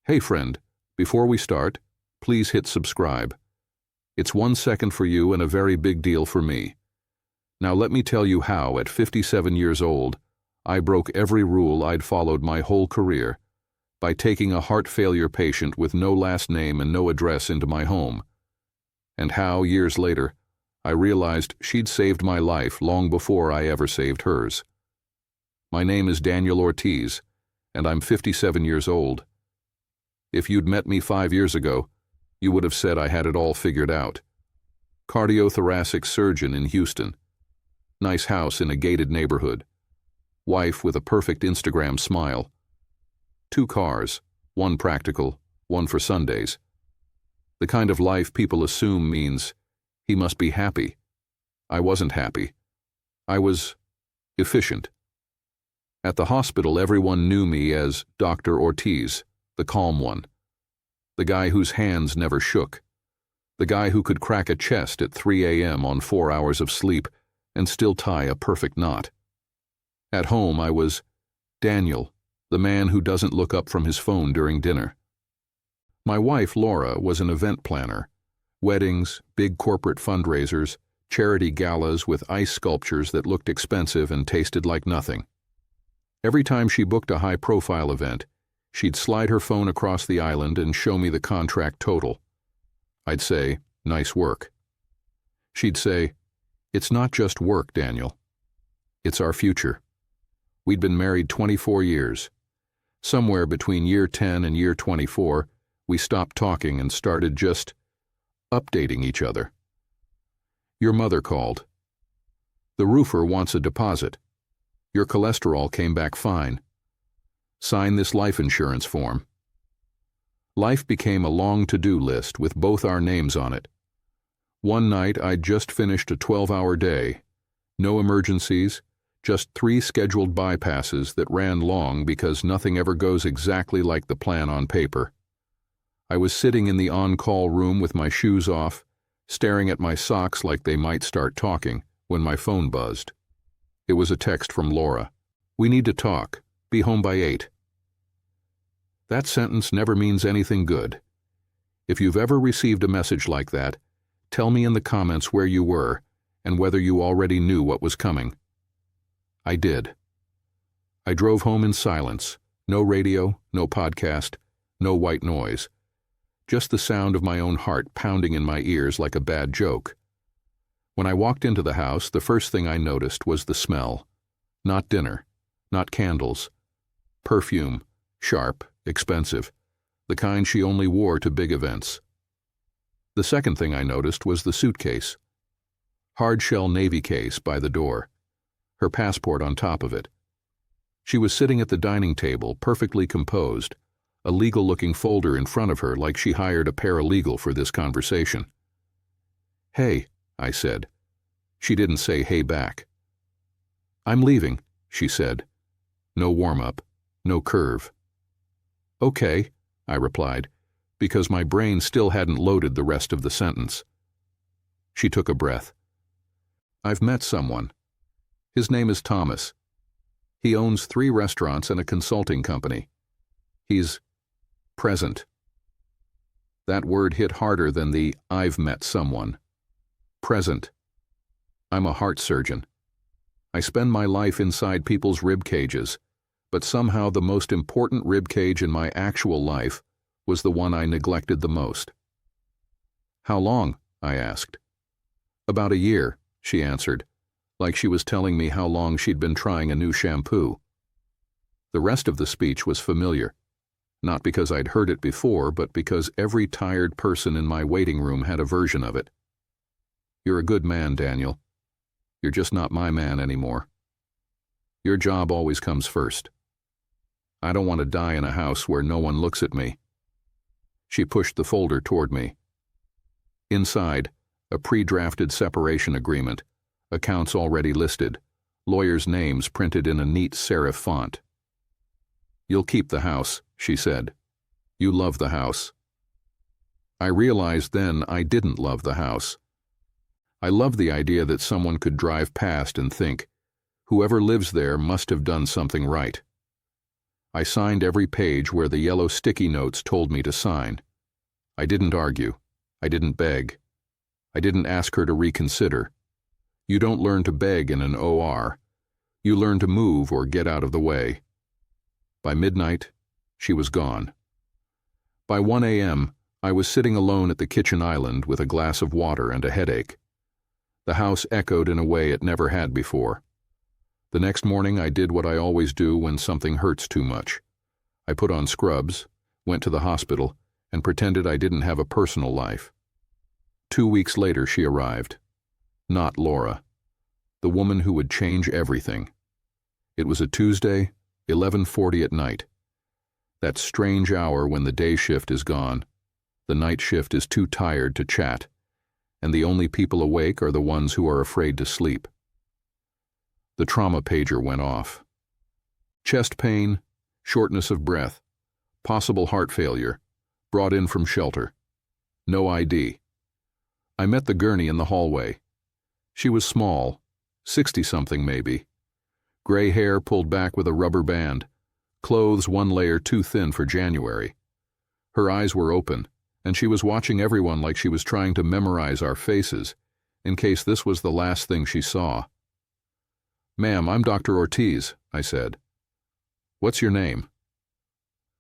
Hey friend, before we start, please hit subscribe. It's 1 second for you and a very big deal for me. Now let me tell you how, at 57 years old, I broke every rule I'd followed my whole career by taking a heart failure patient with no last name and no address into my home. And how, years later, I realized she'd saved my life long before I ever saved hers. My name is Daniel Ortiz, and I'm 57 years old. If you'd met me 5 years ago, you would have said I had it all figured out. Cardiothoracic surgeon in Houston. Nice house in a gated neighborhood. Wife with a perfect Instagram smile. 2 cars, one practical, one for Sundays. The kind of life people assume means he must be happy. I wasn't happy. I was efficient. At the hospital, everyone knew me as Dr. Ortiz, the calm one. The guy whose hands never shook. The guy who could crack a chest at 3 a.m. on 4 hours of sleep and still tie a perfect knot. At home, I was Daniel, the man who doesn't look up from his phone during dinner. My wife, Laura, was an event planner. Weddings, big corporate fundraisers, charity galas with ice sculptures that looked expensive and tasted like nothing. Every time she booked a high-profile event, she'd slide her phone across the island and show me the contract total. I'd say, "Nice work." She'd say, "It's not just work, Daniel. It's our future." We'd been married 24 years. Somewhere between year 10 and year 24, we stopped talking and started just updating each other. Your mother called. The roofer wants a deposit. Your cholesterol came back fine. Sign this life insurance form. Life became a long to-do list with both our names on it. One night I'd just finished a 12-hour day. No emergencies, just 3 scheduled bypasses that ran long because nothing ever goes exactly like the plan on paper. I was sitting in the on-call room with my shoes off, staring at my socks like they might start talking, when my phone buzzed. It was a text from Laura. "We need to talk. Be home by 8. That sentence never means anything good. If you've ever received a message like that, tell me in the comments where you were and whether you already knew what was coming. I did. I drove home in silence. No radio, no podcast, no white noise. Just the sound of my own heart pounding in my ears like a bad joke. When I walked into the house, the first thing I noticed was the smell. Not dinner, not candles. Perfume, sharp, expensive, the kind she only wore to big events. The second thing I noticed was the suitcase. Hard-shell navy case by the door, her passport on top of it. She was sitting at the dining table, perfectly composed, a legal-looking folder in front of her like she hired a paralegal for this conversation. "Hey," I said. She didn't say hey back. "I'm leaving," she said. No warm-up, no curve. "Okay," I replied, because my brain still hadn't loaded the rest of the sentence. She took a breath. "I've met someone. His name is Thomas. He owns 3 restaurants and a consulting company. He's present." That word hit harder than the "I've met someone." Present. I'm a heart surgeon. I spend my life inside people's rib cages, but somehow the most important rib cage in my actual life was the one I neglected the most. "How long?" I asked. "About a year," she answered, like she was telling me how long she'd been trying a new shampoo. The rest of the speech was familiar, not because I'd heard it before, but because every tired person in my waiting room had a version of it. "You're a good man, Daniel. You're just not my man anymore. Your job always comes first. I don't want to die in a house where no one looks at me." She pushed the folder toward me. Inside, a pre-drafted separation agreement, accounts already listed, lawyers' names printed in a neat serif font. "You'll keep the house," she said. "You love the house." I realized then I didn't love the house. I loved the idea that someone could drive past and think, whoever lives there must have done something right. I signed every page where the yellow sticky notes told me to sign. I didn't argue. I didn't beg. I didn't ask her to reconsider. You don't learn to beg in an OR. You learn to move or get out of the way. By midnight, she was gone. By 1 a.m., I was sitting alone at the kitchen island with a glass of water and a headache. The house echoed in a way it never had before. The next morning, I did what I always do when something hurts too much. I put on scrubs, went to the hospital, and pretended I didn't have a personal life. 2 weeks later, she arrived. Not Laura. The woman who would change everything. It was a Tuesday, 11:40 at night. That strange hour when the day shift is gone. The night shift is too tired to chat, and the only people awake are the ones who are afraid to sleep. The trauma pager went off. Chest pain, shortness of breath, possible heart failure, brought in from shelter. No ID. I met the gurney in the hallway. She was small, 60-something maybe. Gray hair pulled back with a rubber band, clothes one layer too thin for January. Her eyes were open, and she was watching everyone like she was trying to memorize our faces, in case this was the last thing she saw. "Ma'am, I'm Dr. Ortiz," I said. "What's your name?"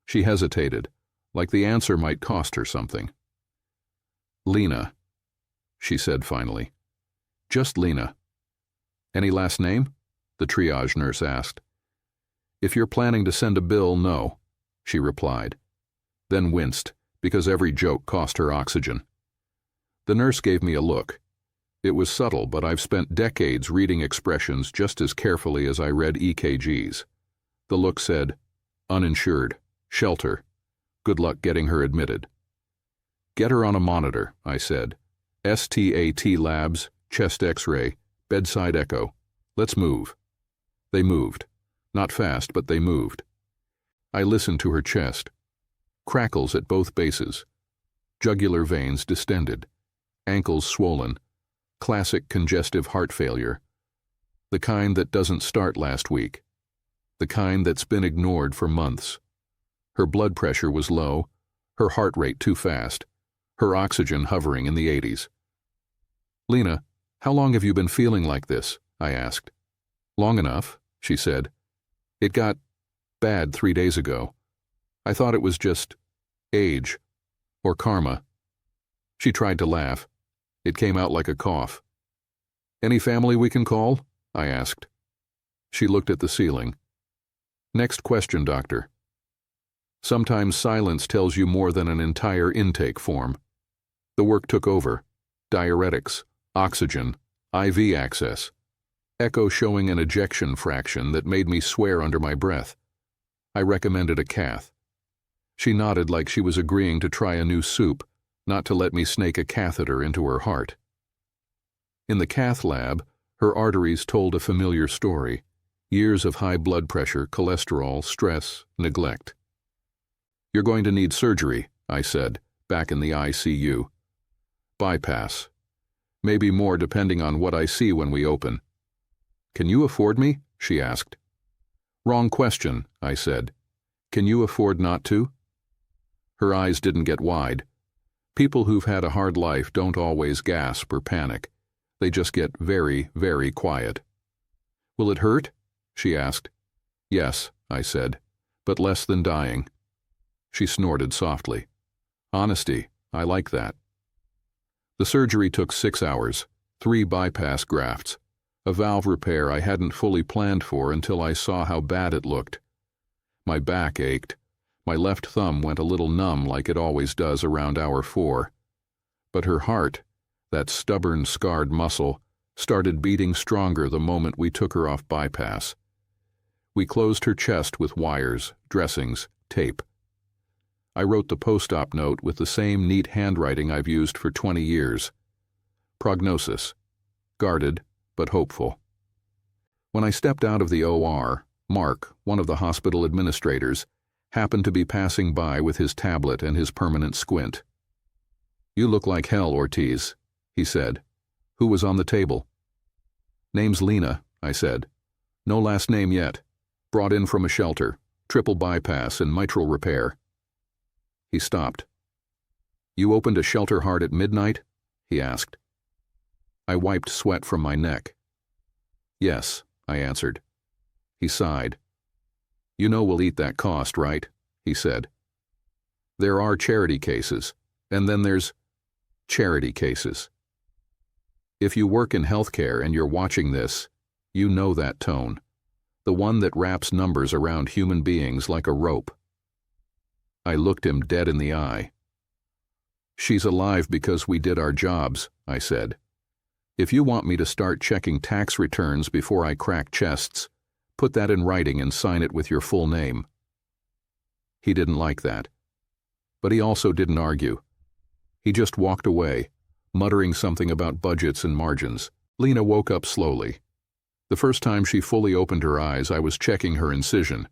She hesitated, like the answer might cost her something. "Lena," she said finally. "Just Lena." "Any last name?" the triage nurse asked. "If you're planning to send a bill, no," she replied, then winced because every joke cost her oxygen. The nurse gave me a look. It was subtle, but I've spent decades reading expressions just as carefully as I read EKGs. The look said, "Uninsured, shelter, good luck getting her admitted." "Get her on a monitor," I said. "STAT labs, chest x-ray, bedside echo. Let's move." They moved. Not fast, but they moved. I listened to her chest. Crackles at both bases. Jugular veins distended. Ankles swollen. Classic congestive heart failure. The kind that doesn't start last week. The kind that's been ignored for months. Her blood pressure was low, her heart rate too fast, her oxygen hovering in the 80s. "Lena, how long have you been feeling like this?" I asked. "Long enough," she said. "It got bad 3 days ago. I thought it was just age or karma." She tried to laugh. It came out like a cough. "Any family we can call?" I asked. She looked at the ceiling. "Next question, doctor." Sometimes silence tells you more than an entire intake form. The work took over. Diuretics, oxygen, IV access. Echo showing an ejection fraction that made me swear under my breath. I recommended a cath. She nodded like she was agreeing to try a new soup, not to let me snake a catheter into her heart. In the cath lab, her arteries told a familiar story. Years of high blood pressure, cholesterol, stress, neglect. "You're going to need surgery," I said, back in the ICU. "Bypass. Maybe more depending on what I see when we open." "Can you afford me?" she asked. "Wrong question," I said. "Can you afford not to?" Her eyes didn't get wide. People who've had a hard life don't always gasp or panic. They just get very, very quiet. "Will it hurt?" she asked. "Yes," I said, "but less than dying." She snorted softly. "Honesty, I like that." The surgery took 6 hours, 3 bypass grafts, a valve repair I hadn't fully planned for until I saw how bad it looked. My back ached. My left thumb went a little numb like it always does around hour 4. But her heart, that stubborn, scarred muscle, started beating stronger the moment we took her off bypass. We closed her chest with wires, dressings, tape. I wrote the post-op note with the same neat handwriting I've used for 20 years. Prognosis. Guarded, but hopeful. When I stepped out of the OR, Mark, one of the hospital administrators, happened to be passing by with his tablet and his permanent squint. "You look like hell, Ortiz," he said. "Who was on the table?" "Name's Lena," I said. "No last name yet. Brought in from a shelter. triple bypass and mitral repair. He stopped. You opened a shelter heart at midnight? He asked. I wiped sweat from my neck. Yes, I answered. He sighed. You know we'll eat that cost, right? He said. There are charity cases, and then there's charity cases. If you work in healthcare and you're watching this, you know that tone, the one that wraps numbers around human beings like a rope. I looked him dead in the eye. She's alive because we did our jobs, I said. If you want me to start checking tax returns before I crack chests, put that in writing and sign it with your full name. He didn't like that. But he also didn't argue. He just walked away, muttering something about budgets and margins. Lena woke up slowly. The first time she fully opened her eyes, I was checking her incision.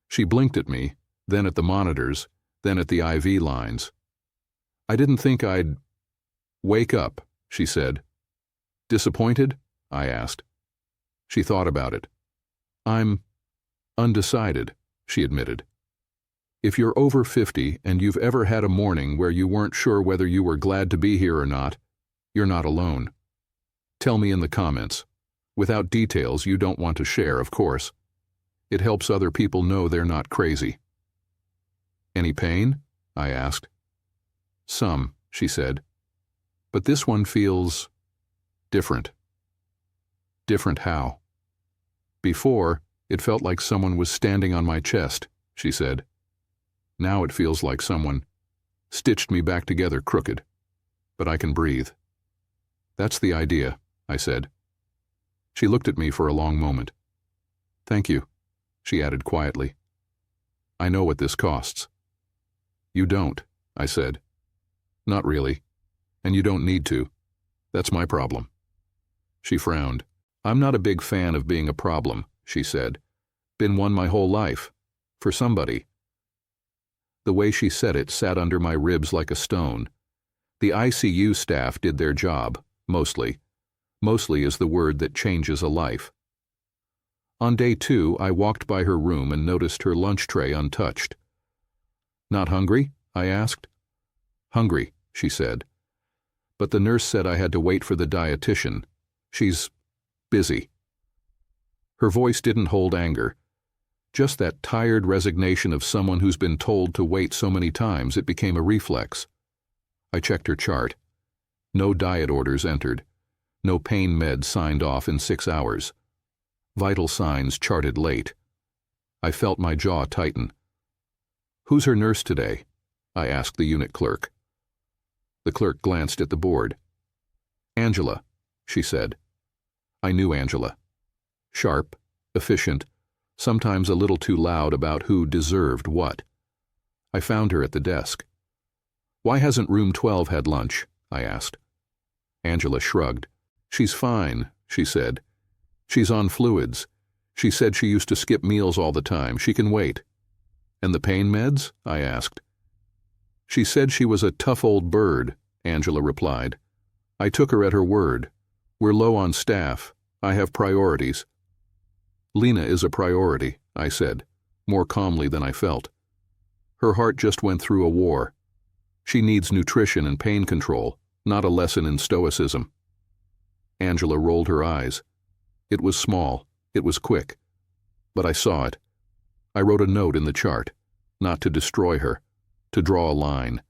She blinked at me, then at the monitors, then at the IV lines. I didn't think I'd... Wake up, she said. Disappointed? I asked. She thought about it. I'm undecided, she admitted. If you're over 50 and you've ever had a morning where you weren't sure whether you were glad to be here or not, you're not alone. Tell me in the comments. Without details you don't want to share, of course. It helps other people know they're not crazy. Any pain? I asked. Some, she said. But this one feels different. Different how? Before, it felt like someone was standing on my chest, she said. Now it feels like someone stitched me back together crooked, but I can breathe. That's the idea, I said. She looked at me for a long moment. Thank you, she added quietly. I know what this costs. You don't, I said. Not really, and you don't need to. That's my problem. She frowned. I'm not a big fan of being a problem, she said. Been one my whole life. For somebody. The way she said it sat under my ribs like a stone. The ICU staff did their job, mostly. Mostly is the word that changes a life. On day 2, I walked by her room and noticed her lunch tray untouched. Not hungry? I asked. Hungry, she said. But the nurse said I had to wait for the dietitian. She's busy. Her voice didn't hold anger. Just that tired resignation of someone who's been told to wait so many times it became a reflex. I checked her chart. No diet orders entered. No pain meds signed off in 6 hours. Vital signs charted late. I felt my jaw tighten. Who's her nurse today? I asked the unit clerk. The clerk glanced at the board. Angela, she said. I knew Angela. Sharp, efficient, sometimes a little too loud about who deserved what. I found her at the desk. Why hasn't room 12 had lunch? I asked. Angela shrugged. She's fine, she said. She's on fluids. She said she used to skip meals all the time. She can wait. And the pain meds? I asked. She said she was a tough old bird, Angela replied. I took her at her word. We're low on staff. I have priorities. Lena is a priority, I said, more calmly than I felt. Her heart just went through a war. She needs nutrition and pain control, not a lesson in stoicism. Angela rolled her eyes. It was small, it was quick. But I saw it. I wrote a note in the chart, not to destroy her, to draw a line.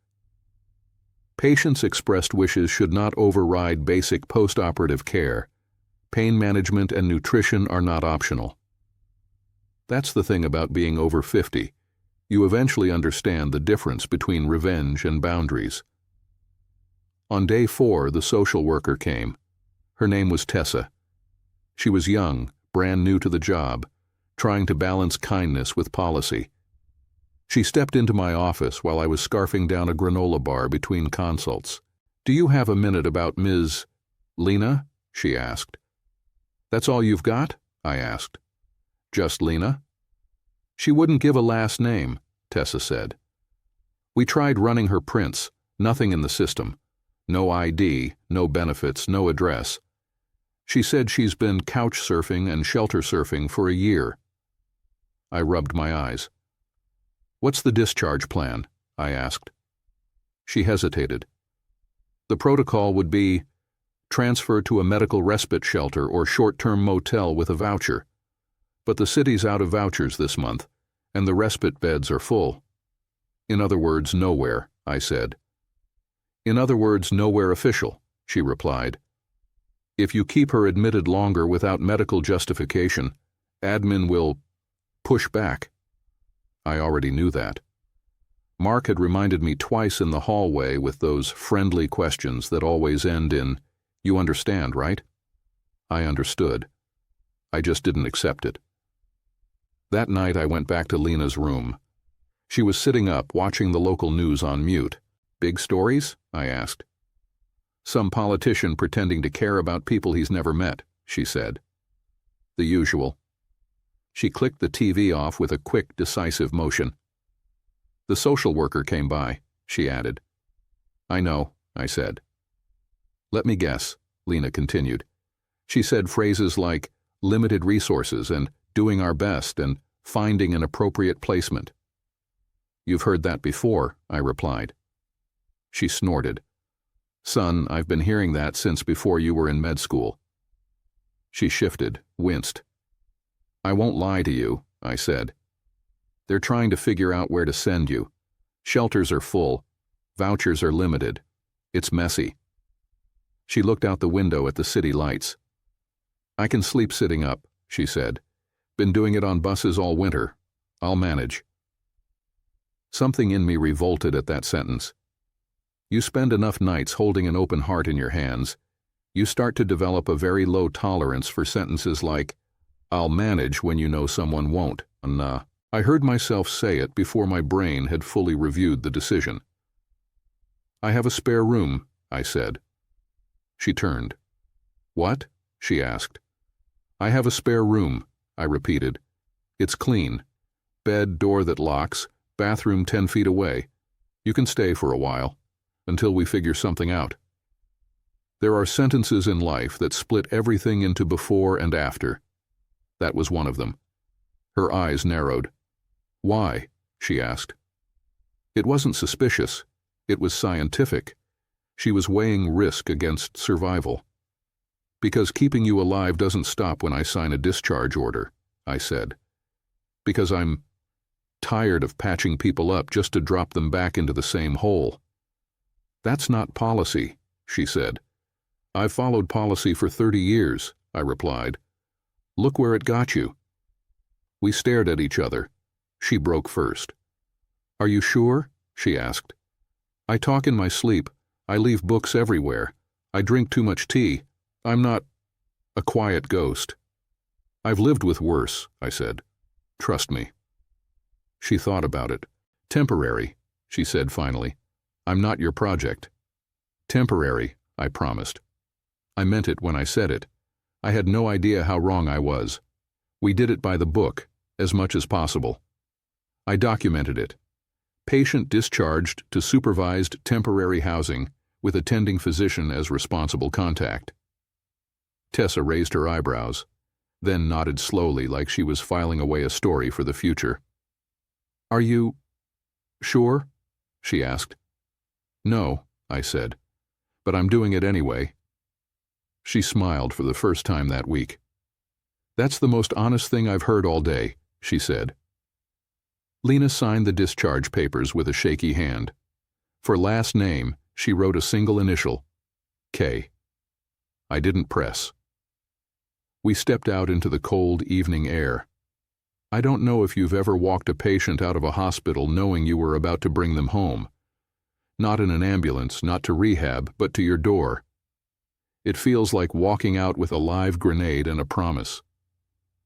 Patients' expressed wishes should not override basic post-operative care. Pain management and nutrition are not optional. That's the thing about being over 50. You eventually understand the difference between revenge and boundaries. On day 4, the social worker came. Her name was Tessa. She was young, brand new to the job, trying to balance kindness with policy. She stepped into my office while I was scarfing down a granola bar between consults. Do you have a minute about Ms. Lena? She asked. That's all you've got? I asked. Just Lena? She wouldn't give a last name, Tessa said. We tried running her prints, nothing in the system. No ID, no benefits, no address. She said she's been couch surfing and shelter surfing for a year. I rubbed my eyes. "What's the discharge plan?" I asked. She hesitated. "The protocol would be transfer to a medical respite shelter or short-term motel with a voucher. But the city's out of vouchers this month, and the respite beds are full." "In other words, nowhere," I said. "In other words, nowhere official," she replied. "If you keep her admitted longer without medical justification, admin will push back." I already knew that. Mark had reminded me twice in the hallway with those friendly questions that always end in, "You understand, right?" I understood. I just didn't accept it. That night I went back to Lena's room. She was sitting up, watching the local news on mute. "Big stories?" I asked. "Some politician pretending to care about people he's never met," she said. "The usual." She clicked the TV off with a quick, decisive motion. "The social worker came by," she added. "I know," I said. "Let me guess," Lena continued. "She said phrases like limited resources and doing our best and finding an appropriate placement." "You've heard that before," I replied. She snorted. "Son, I've been hearing that since before you were in med school." She shifted, winced. "I won't lie to you," I said. "They're trying to figure out where to send you. Shelters are full. Vouchers are limited. It's messy." She looked out the window at the city lights. "I can sleep sitting up," she said. "Been doing it on buses all winter. I'll manage." Something in me revolted at that sentence. You spend enough nights holding an open heart in your hands, you start to develop a very low tolerance for sentences like, "I'll manage," when you know someone won't. I heard myself say it before my brain had fully reviewed the decision. "I have a spare room," I said. She turned. "What?" she asked. "I have a spare room," I repeated. "It's clean. Bed, door that locks, bathroom 10 feet away. You can stay for a while, until we figure something out." There are sentences in life that split everything into before and after. That was one of them. Her eyes narrowed. "Why?" she asked. It wasn't suspicious. It was scientific. She was weighing risk against survival. "Because keeping you alive doesn't stop when I sign a discharge order," I said. "Because I'm tired of patching people up just to drop them back into the same hole." "That's not policy," she said. "I've followed policy for 30 years, I replied. "Look where it got you." We stared at each other. She broke first. "Are you sure?" she asked. "I talk in my sleep. I leave books everywhere. I drink too much tea. I'm not a quiet ghost." "I've lived with worse," I said. "Trust me." She thought about it. "Temporary," she said finally. "I'm not your project." "Temporary," I promised. I meant it when I said it. I had no idea how wrong I was. We did it by the book, as much as possible. I documented it. Patient discharged to supervised temporary housing with attending physician as responsible contact. Tessa raised her eyebrows, then nodded slowly like she was filing away a story for the future. "Are you sure?" she asked. "No," I said, "but I'm doing it anyway." She smiled for the first time that week. "That's the most honest thing I've heard all day," she said. Lena signed the discharge papers with a shaky hand. For last name, she wrote a single initial, K. I didn't press. We stepped out into the cold evening air. I don't know if you've ever walked a patient out of a hospital knowing you were about to bring them home. Not in an ambulance, not to rehab, but to your door. It feels like walking out with a live grenade and a promise.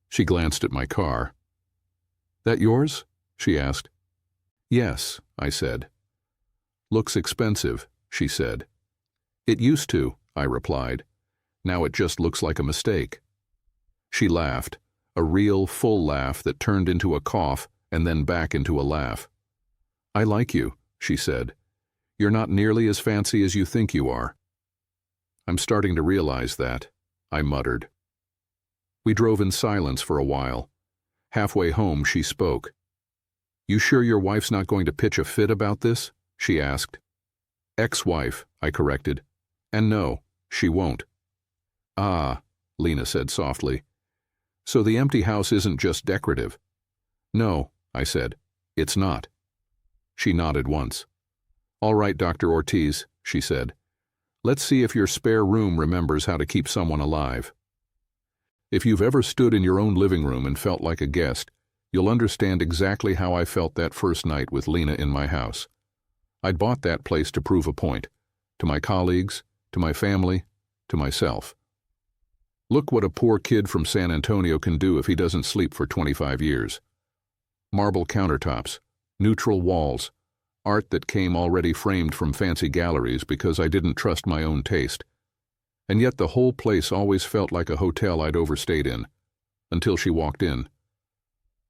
She glanced at my car. "That yours?" she asked. "Yes," I said. "Looks expensive," she said. "It used to," I replied. "Now it just looks like a mistake." She laughed, a real, full laugh that turned into a cough and then back into a laugh. "I like you," she said. "You're not nearly as fancy as you think you are." "I'm starting to realize that," I muttered. We drove in silence for a while. Halfway home, she spoke. "You sure your wife's not going to pitch a fit about this?" she asked. "Ex-wife," I corrected. "And no, she won't." "Ah," Lena said softly. "So the empty house isn't just decorative?" "No," I said. "It's not." She nodded once. "All right, Dr. Ortiz," she said. "Let's see if your spare room remembers how to keep someone alive." If you've ever stood in your own living room and felt like a guest, you'll understand exactly how I felt that first night with Lena in my house. I'd bought that place to prove a point, to my colleagues, to my family, to myself. Look what a poor kid from San Antonio can do if he doesn't sleep for 25 years. Marble countertops, neutral walls, art that came already framed from fancy galleries because I didn't trust my own taste. And yet the whole place always felt like a hotel I'd overstayed in, until she walked in.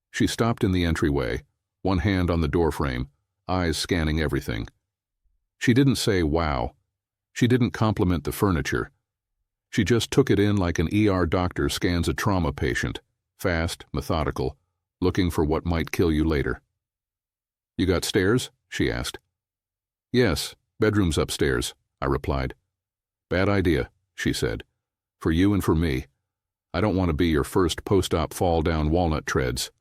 She stopped in the entryway, one hand on the doorframe, eyes scanning everything. She didn't say, "Wow." She didn't compliment the furniture. She just took it in like an ER doctor scans a trauma patient, fast, methodical, looking for what might kill you later. "You got stairs?" she asked. "Yes, bedroom's upstairs," I replied. "Bad idea," she said. "For you and for me. I don't want to be your first post-op fall down walnut treads."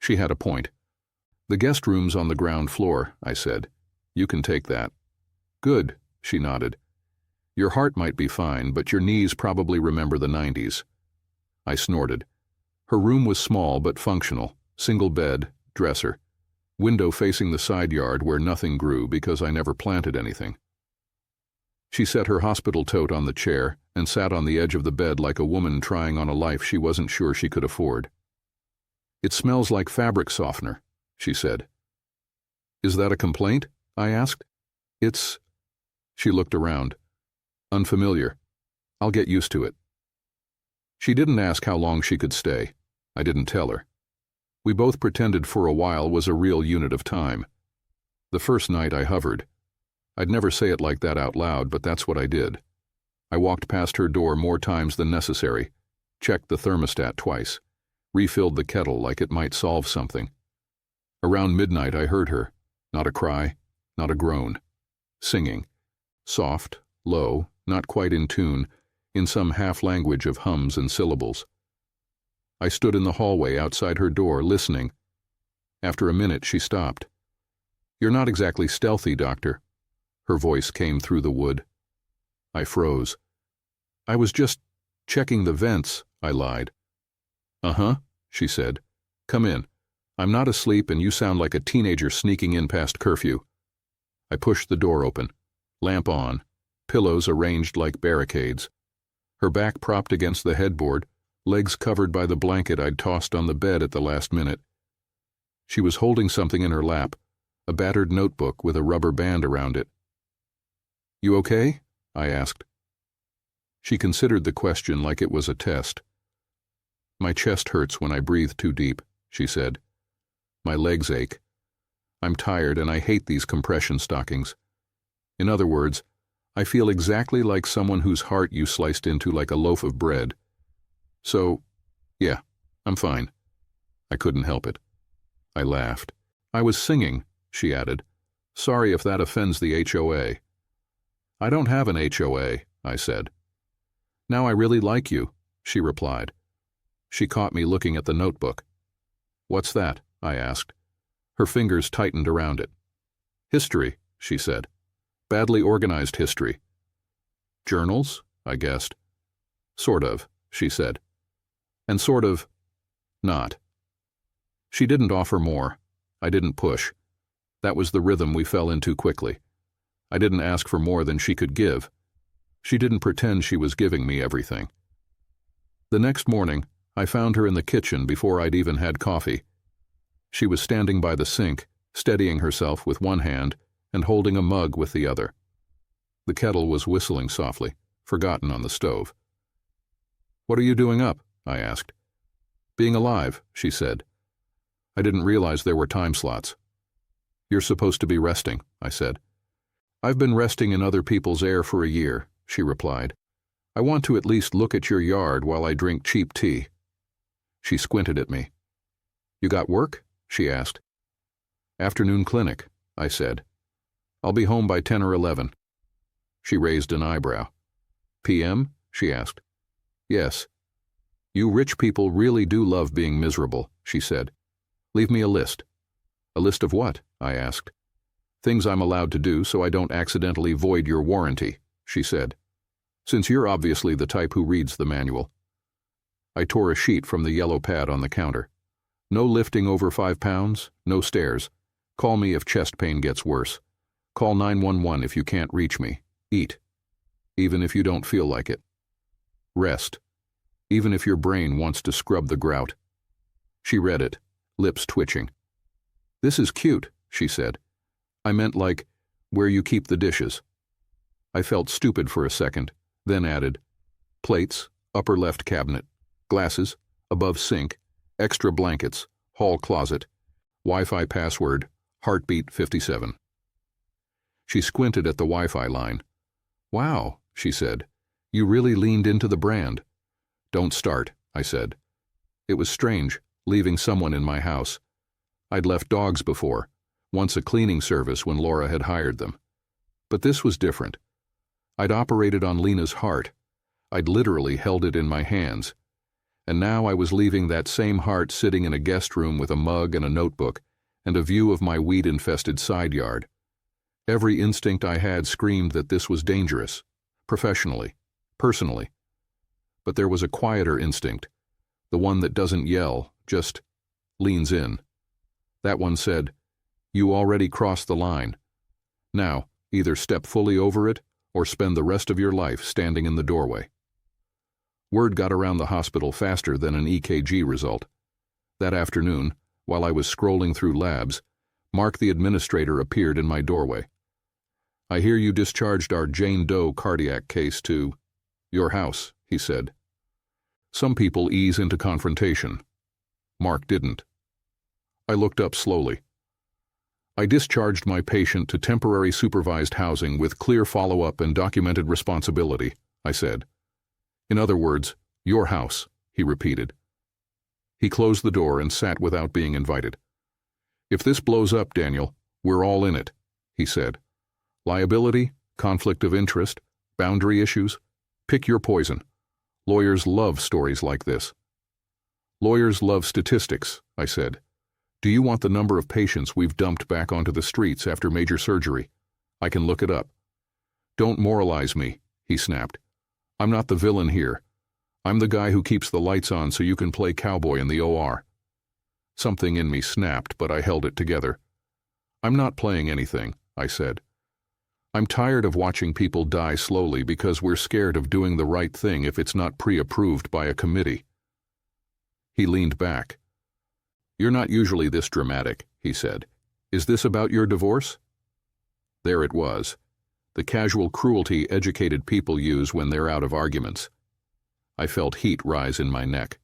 She had a point. "The guest room's on the ground floor," I said. "You can take that." "Good," she nodded. "Your heart might be fine, but your knees probably remember the 90s. I snorted. Her room was small but functional, single bed, dresser, window facing the side yard where nothing grew because I never planted anything. She set her hospital tote on the chair and sat on the edge of the bed like a woman trying on a life she wasn't sure she could afford. "It smells like fabric softener," she said. "Is that a complaint?" I asked. "It's—" She looked around. "Unfamiliar. I'll get used to it." She didn't ask how long she could stay. I didn't tell her. We both pretended for a while was a real unit of time. The first night I hovered. I'd never say it like that out loud, but that's what I did. I walked past her door more times than necessary, checked the thermostat twice, refilled the kettle like it might solve something. Around midnight I heard her, not a cry, not a groan, singing, soft, low, not quite in tune, in some half-language of hums and syllables. I stood in the hallway outside her door, listening. After a minute she stopped. "You're not exactly stealthy, Doctor." Her voice came through the wood. I froze. "I was just checking the vents," I lied. "Uh-huh," she said. "Come in. I'm not asleep and you sound like a teenager sneaking in past curfew." I pushed the door open. Lamp on. Pillows arranged like barricades. Her back propped against the headboard, legs covered by the blanket I'd tossed on the bed at the last minute. She was holding something in her lap, a battered notebook with a rubber band around it. "You okay?" I asked. She considered the question like it was a test. "My chest hurts when I breathe too deep," she said. "My legs ache. I'm tired and I hate these compression stockings. In other words, I feel exactly like someone whose heart you sliced into like a loaf of bread. So, yeah, I'm fine." I couldn't help it. I laughed. "I was singing," she added. "Sorry if that offends the HOA." "I don't have an HOA," I said. "Now I really like you," she replied. She caught me looking at the notebook. "What's that?" I asked. Her fingers tightened around it. "History," she said. "Badly organized history." "Journals?" I guessed. "Sort of," she said. "And sort of not." She didn't offer more. I didn't push. That was the rhythm we fell into quickly. I didn't ask for more than she could give. She didn't pretend she was giving me everything. The next morning, I found her in the kitchen before I'd even had coffee. She was standing by the sink, steadying herself with one hand and holding a mug with the other. The kettle was whistling softly, forgotten on the stove. "What are you doing up?" I asked. "Being alive," she said. I didn't realize there were time slots. "You're supposed to be resting," I said. "I've been resting in other people's air for a year," she replied. "I want to at least look at your yard while I drink cheap tea." She squinted at me. You got work? She asked. Afternoon clinic, I said. I'll be home by 10 or 11. She raised an eyebrow. PM? She asked. Yes. You rich people really do love being miserable, she said. Leave me a list. A list of what? I asked. Things I'm allowed to do so I don't accidentally void your warranty, she said. Since you're obviously the type who reads the manual. I tore a sheet from the yellow pad on the counter. No lifting over 5 pounds, no stairs. Call me if chest pain gets worse. Call 911 if you can't reach me. Eat, even if you don't feel like it. Rest, even if your brain wants to scrub the grout. She read it, lips twitching. This is cute, she said. I meant like, where you keep the dishes. I felt stupid for a second, then added, plates, upper left cabinet, glasses, above sink, extra blankets, hall closet, Wi-Fi password, heartbeat 57. She squinted at the Wi-Fi line. Wow, she said. You really leaned into the brand. Don't start, I said. It was strange, leaving someone in my house. I'd left dogs before, once a cleaning service when Laura had hired them. But this was different. I'd operated on Lena's heart. I'd literally held it in my hands. And now I was leaving that same heart sitting in a guest room with a mug and a notebook and a view of my weed-infested side yard. Every instinct I had screamed that this was dangerous, professionally, personally. But there was a quieter instinct, the one that doesn't yell, just leans in. That one said, you already crossed the line. Now, either step fully over it or spend the rest of your life standing in the doorway. Word got around the hospital faster than an EKG result. That afternoon, while I was scrolling through labs, Mark the administrator appeared in my doorway. I hear you discharged our Jane Doe cardiac case to your house, he said. Some people ease into confrontation. Mark didn't. I looked up slowly. I discharged my patient to temporary supervised housing with clear follow-up and documented responsibility, I said. In other words, your house, he repeated. He closed the door and sat without being invited. If this blows up, Daniel, we're all in it, he said. Liability, conflict of interest, boundary issues, pick your poison. Lawyers love stories like this. Lawyers love statistics, I said. Do you want the number of patients we've dumped back onto the streets after major surgery? I can look it up. Don't moralize me, he snapped. I'm not the villain here. I'm the guy who keeps the lights on so you can play cowboy in the OR. Something in me snapped, but I held it together. I'm not playing anything, I said. I'm tired of watching people die slowly because we're scared of doing the right thing if it's not pre-approved by a committee. He leaned back. You're not usually this dramatic, he said. Is this about your divorce? There it was. The casual cruelty educated people use when they're out of arguments. I felt heat rise in my neck.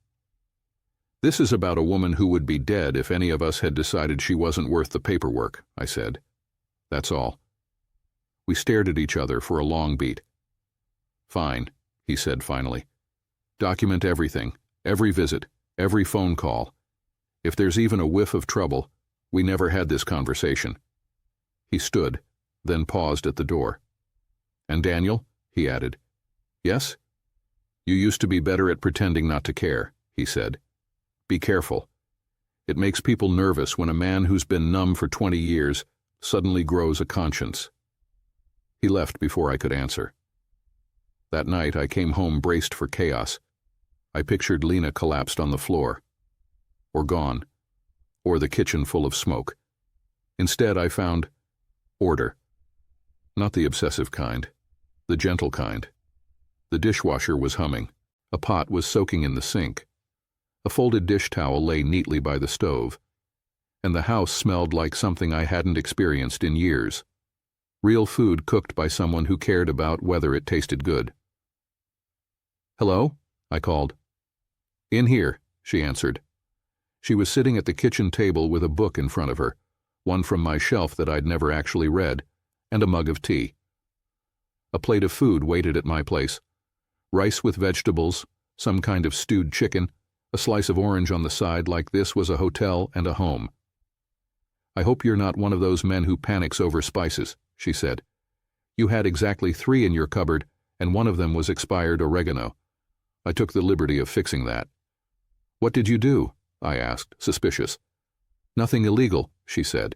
This is about a woman who would be dead if any of us had decided she wasn't worth the paperwork, I said. That's all. We stared at each other for a long beat. Fine, he said finally. Document everything, every visit, every phone call. If there's even a whiff of trouble, we never had this conversation. He stood, then paused at the door. And Daniel, he added. Yes? You used to be better at pretending not to care, he said. Be careful. It makes people nervous when a man who's been numb for 20 years suddenly grows a conscience. He left before I could answer. That night I came home braced for chaos. I pictured Lena collapsed on the floor. Or gone. Or the kitchen full of smoke. Instead I found order. Not the obsessive kind. The gentle kind. The dishwasher was humming. A pot was soaking in the sink. A folded dish towel lay neatly by the stove. And the house smelled like something I hadn't experienced in years. Real food cooked by someone who cared about whether it tasted good. Hello? I called. In here, she answered. She was sitting at the kitchen table with a book in front of her, one from my shelf that I'd never actually read, and a mug of tea. A plate of food waited at my place. Rice with vegetables, some kind of stewed chicken, A slice of orange on the side like this was a hotel and a home. "I hope you're not one of those men who panics over spices," she said. "You had exactly 3 in your cupboard, and one of them was expired oregano. I took the liberty of fixing that." "What did you do?" I asked, suspicious. "Nothing illegal," she said.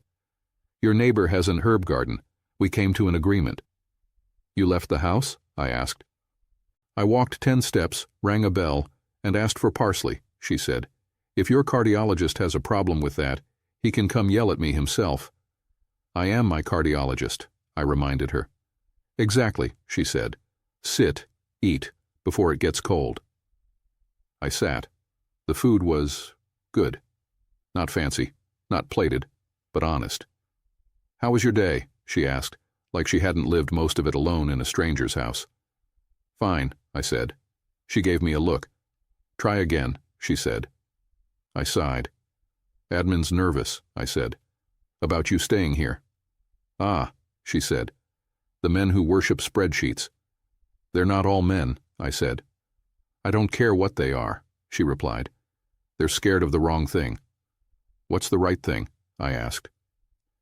"Your neighbor has an herb garden. We came to an agreement." "You left the house?" I asked. "I walked 10 steps, rang a bell, and asked for parsley," she said. "If your cardiologist has a problem with that, he can come yell at me himself." "I am my cardiologist," I reminded her. "Exactly," she said. "Sit, eat, before it gets cold." I sat. The food was good. Not fancy, not plated, but honest. "How was your day?" she asked, like she hadn't lived most of it alone in a stranger's house. "Fine," I said. She gave me a look. "Try again," she said. I sighed. "Admin's nervous," I said. "About you staying here." "Ah," she said. "The men who worship spreadsheets." "They're not all men," I said. "I don't care what they are," she replied. "They're scared of the wrong thing." "What's the right thing?" I asked.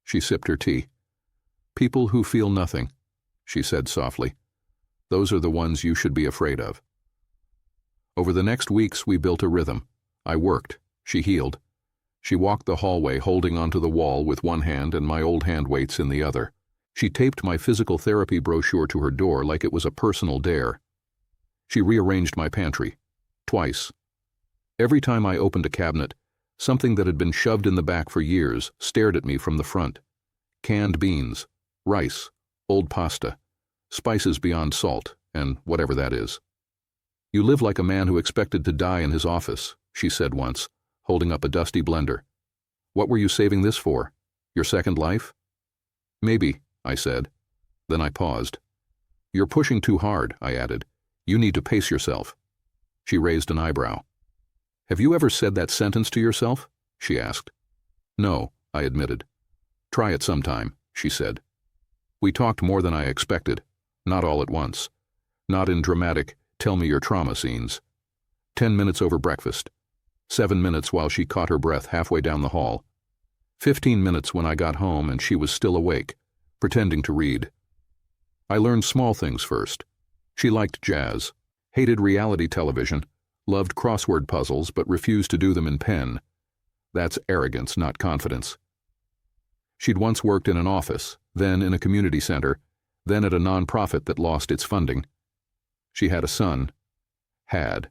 She sipped her tea. "People who feel nothing," she said softly. "Those are the ones you should be afraid of." Over the next weeks we built a rhythm. I worked. She healed. She walked the hallway holding onto the wall with one hand and my old hand weights in the other. She taped my physical therapy brochure to her door like it was a personal dare. She rearranged my pantry. Twice. Every time I opened a cabinet, something that had been shoved in the back for years stared at me from the front. Canned beans, rice, old pasta, spices beyond salt, and whatever that is. "You live like a man who expected to die in his office," she said once, holding up a dusty blender. "What were you saving this for? Your second life?" "Maybe," I said. Then I paused. "You're pushing too hard," I added. "You need to pace yourself." She raised an eyebrow. "Have you ever said that sentence to yourself?" she asked. "No," I admitted. "Try it sometime," she said. We talked more than I expected, not all at once. Not in dramatic, tell me your trauma scenes. 10 minutes over breakfast. 7 minutes while she caught her breath halfway down the hall. 15 minutes when I got home and she was still awake, pretending to read. I learned small things first. She liked jazz, hated reality television, loved crossword puzzles but refused to do them in pen. That's arrogance, not confidence. She'd once worked in an office, then in a community center, then at a nonprofit that lost its funding. She had a son. Had.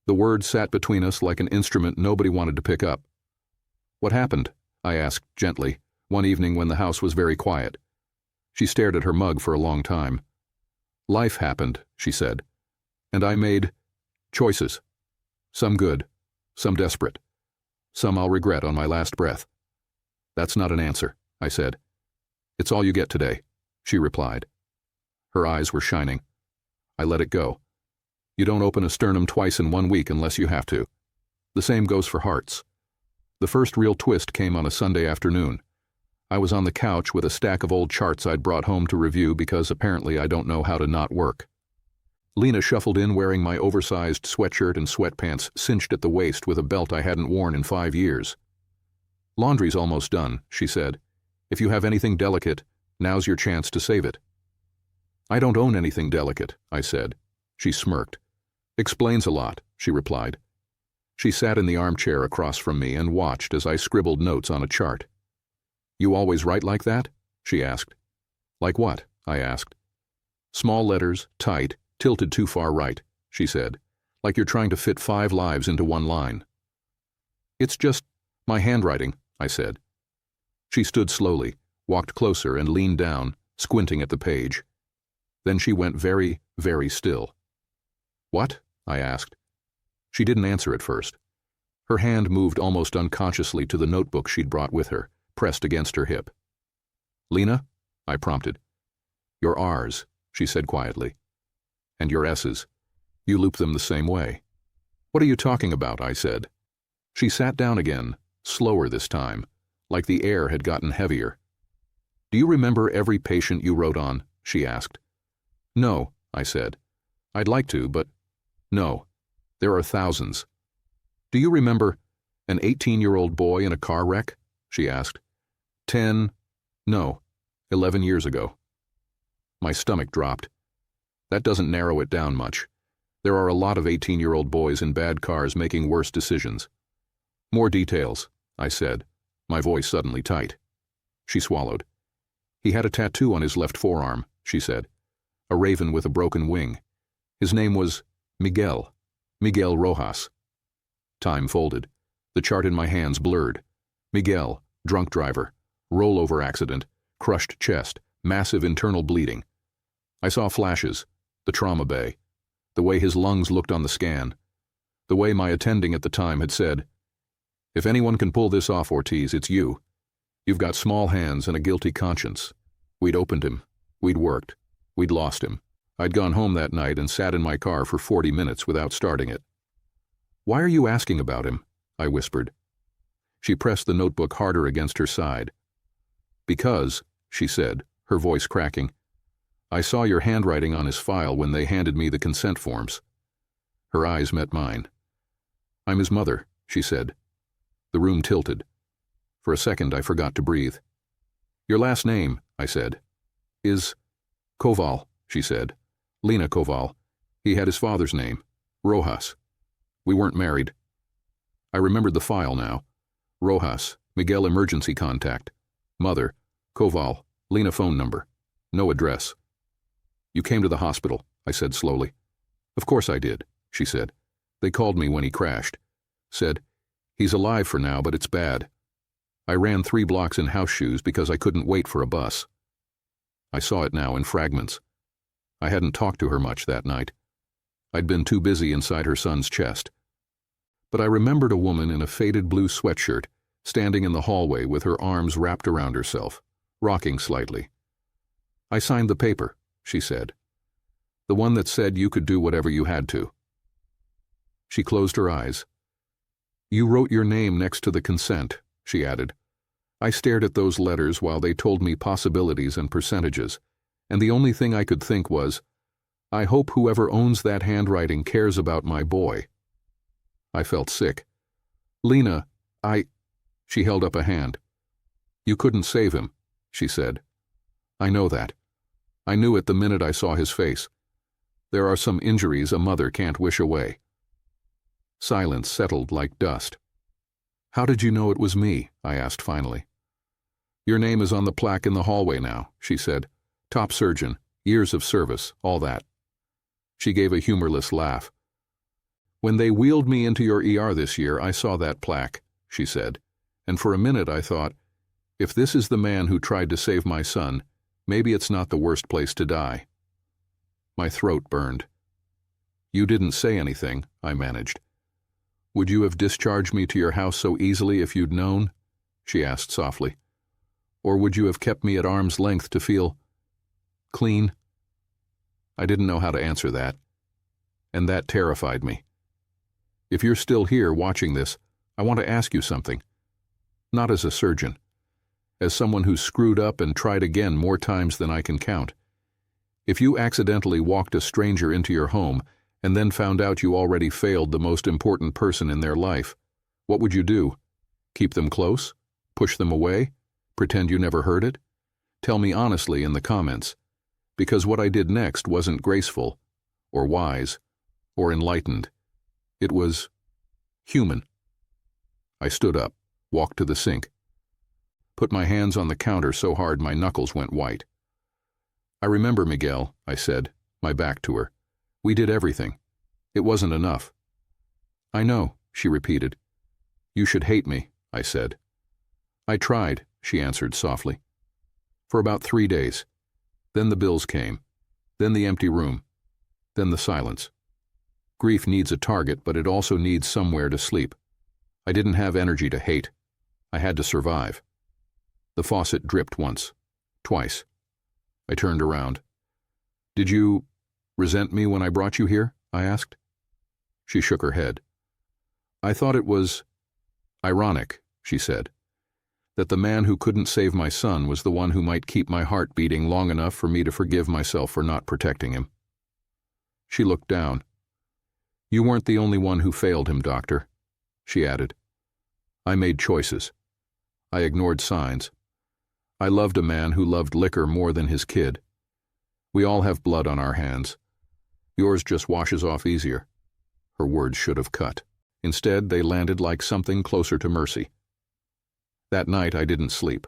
The word sat between us like an instrument nobody wanted to pick up. "What happened?" I asked gently, one evening when the house was very quiet. She stared at her mug for a long time. "Life happened," she said. "And I made choices. Some good, some desperate. Some I'll regret on my last breath." "That's not an answer," I said. "It's all you get today," she replied. Her eyes were shining. I let it go. You don't open a sternum twice in 1 week unless you have to. The same goes for hearts. The first real twist came on a Sunday afternoon. I was on the couch with a stack of old charts I'd brought home to review because apparently I don't know how to not work. Lena shuffled in wearing my oversized sweatshirt and sweatpants cinched at the waist with a belt I hadn't worn in 5 years. "Laundry's almost done," she said. "If you have anything delicate, now's your chance to save it." "I don't own anything delicate," I said. She smirked. "Explains a lot," she replied. She sat in the armchair across from me and watched as I scribbled notes on a chart. "You always write like that?" she asked. "Like what?" I asked. "Small letters, tight, tilted too far right," she said. "Like you're trying to fit 5 lives into 1 line." "It's just my handwriting," I said. She stood slowly, walked closer and leaned down, squinting at the page. Then she went very, very still. "What?" I asked. She didn't answer at first. Her hand moved almost unconsciously to the notebook she'd brought with her, pressed against her hip. "Lena?" I prompted. "Your R's," she said quietly. "And your S's. You loop them the same way." "What are you talking about?" I said. She sat down again, slower this time, like the air had gotten heavier. "Do you remember every patient you wrote on?" she asked. "No," I said. "I'd like to, but no. There are thousands." Do you remember an 18-year-old boy in a car wreck? She asked. 11 years ago. My stomach dropped. That doesn't narrow it down much. There are a lot of 18-year-old boys in bad cars making worse decisions. More details, I said, my voice suddenly tight. She swallowed. He had a tattoo on his left forearm, she said. A raven with a broken wing. His name was Miguel Rojas. Time folded. The chart in my hands blurred. Miguel, drunk driver, rollover accident, crushed chest, massive internal bleeding. I saw flashes, the trauma bay, the way his lungs looked on the scan, the way my attending at the time had said, "If anyone can pull this off, Ortiz, it's you. You've got small hands and a guilty conscience." We'd opened him. We'd worked. We'd lost him. I'd gone home that night and sat in my car for 40 minutes without starting it. "Why are you asking about him?" I whispered. She pressed the notebook harder against her side. "Because," she said, her voice cracking, "I saw your handwriting on his file when they handed me the consent forms." Her eyes met mine. "I'm his mother," she said. The room tilted. For a second, I forgot to breathe. "Your last name," I said. "Is Koval," she said. "Lena Koval. He had his father's name, Rojas. We weren't married." I remembered the file now. Rojas, Miguel emergency contact. Mother, Koval, Lena phone number. No address. "You came to the hospital," I said slowly. "Of course I did," she said. "They called me when he crashed. Said, 'He's alive for now, but it's bad.' I ran 3 blocks in house shoes because I couldn't wait for a bus." I saw it now in fragments. I hadn't talked to her much that night. I'd been too busy inside her son's chest. But I remembered a woman in a faded blue sweatshirt, standing in the hallway with her arms wrapped around herself, rocking slightly. "I signed the paper," she said. "The one that said you could do whatever you had to." She closed her eyes. "You wrote your name next to the consent," she added. I stared at those letters while they told me possibilities and percentages, and the only thing I could think was, I hope whoever owns that handwriting cares about my boy. I felt sick. "Lena, She held up a hand. "You couldn't save him," she said. "I know that. I knew it the minute I saw his face. There are some injuries a mother can't wish away." Silence settled like dust. "How did you know it was me?" I asked finally. "Your name is on the plaque in the hallway now," she said. "Top surgeon, years of service, all that." She gave a humorless laugh. "When they wheeled me into your ER this year, I saw that plaque," she said, and for a minute I thought, if this is the man who tried to save my son, maybe it's not the worst place to die. My throat burned. "You didn't say anything," I managed. "Would you have discharged me to your house so easily if you'd known?" she asked softly. "Or would you have kept me at arm's length to feel clean?" I didn't know how to answer that, and that terrified me. If you're still here watching this, I want to ask you something. Not as a surgeon. As someone who's screwed up and tried again more times than I can count. If you accidentally walked a stranger into your home and then found out you already failed the most important person in their life, what would you do? Keep them close? Push them away? Pretend you never heard it? Tell me honestly in the comments, because what I did next wasn't graceful, or wise, or enlightened. It was human. I stood up, walked to the sink, put my hands on the counter so hard my knuckles went white. "I remember, Miguel," I said, my back to her. "We did everything. It wasn't enough." "I know," she repeated. "You should hate me," I said. "I tried," she answered softly. "For about 3 days. Then the bills came. Then the empty room. Then the silence. Grief needs a target, but it also needs somewhere to sleep. I didn't have energy to hate. I had to survive." The faucet dripped once, twice. I turned around. "Did you resent me when I brought you here?" I asked. She shook her head. "I thought it was ironic," she said, "that the man who couldn't save my son was the one who might keep my heart beating long enough for me to forgive myself for not protecting him." She looked down. "You weren't the only one who failed him, Doctor. she added. I made choices. I ignored signs. I loved a man who loved liquor more than his kid. We all have blood on our hands. Yours just washes off easier. Her words should have cut. Instead, they landed like something closer to mercy. That night, I didn't sleep.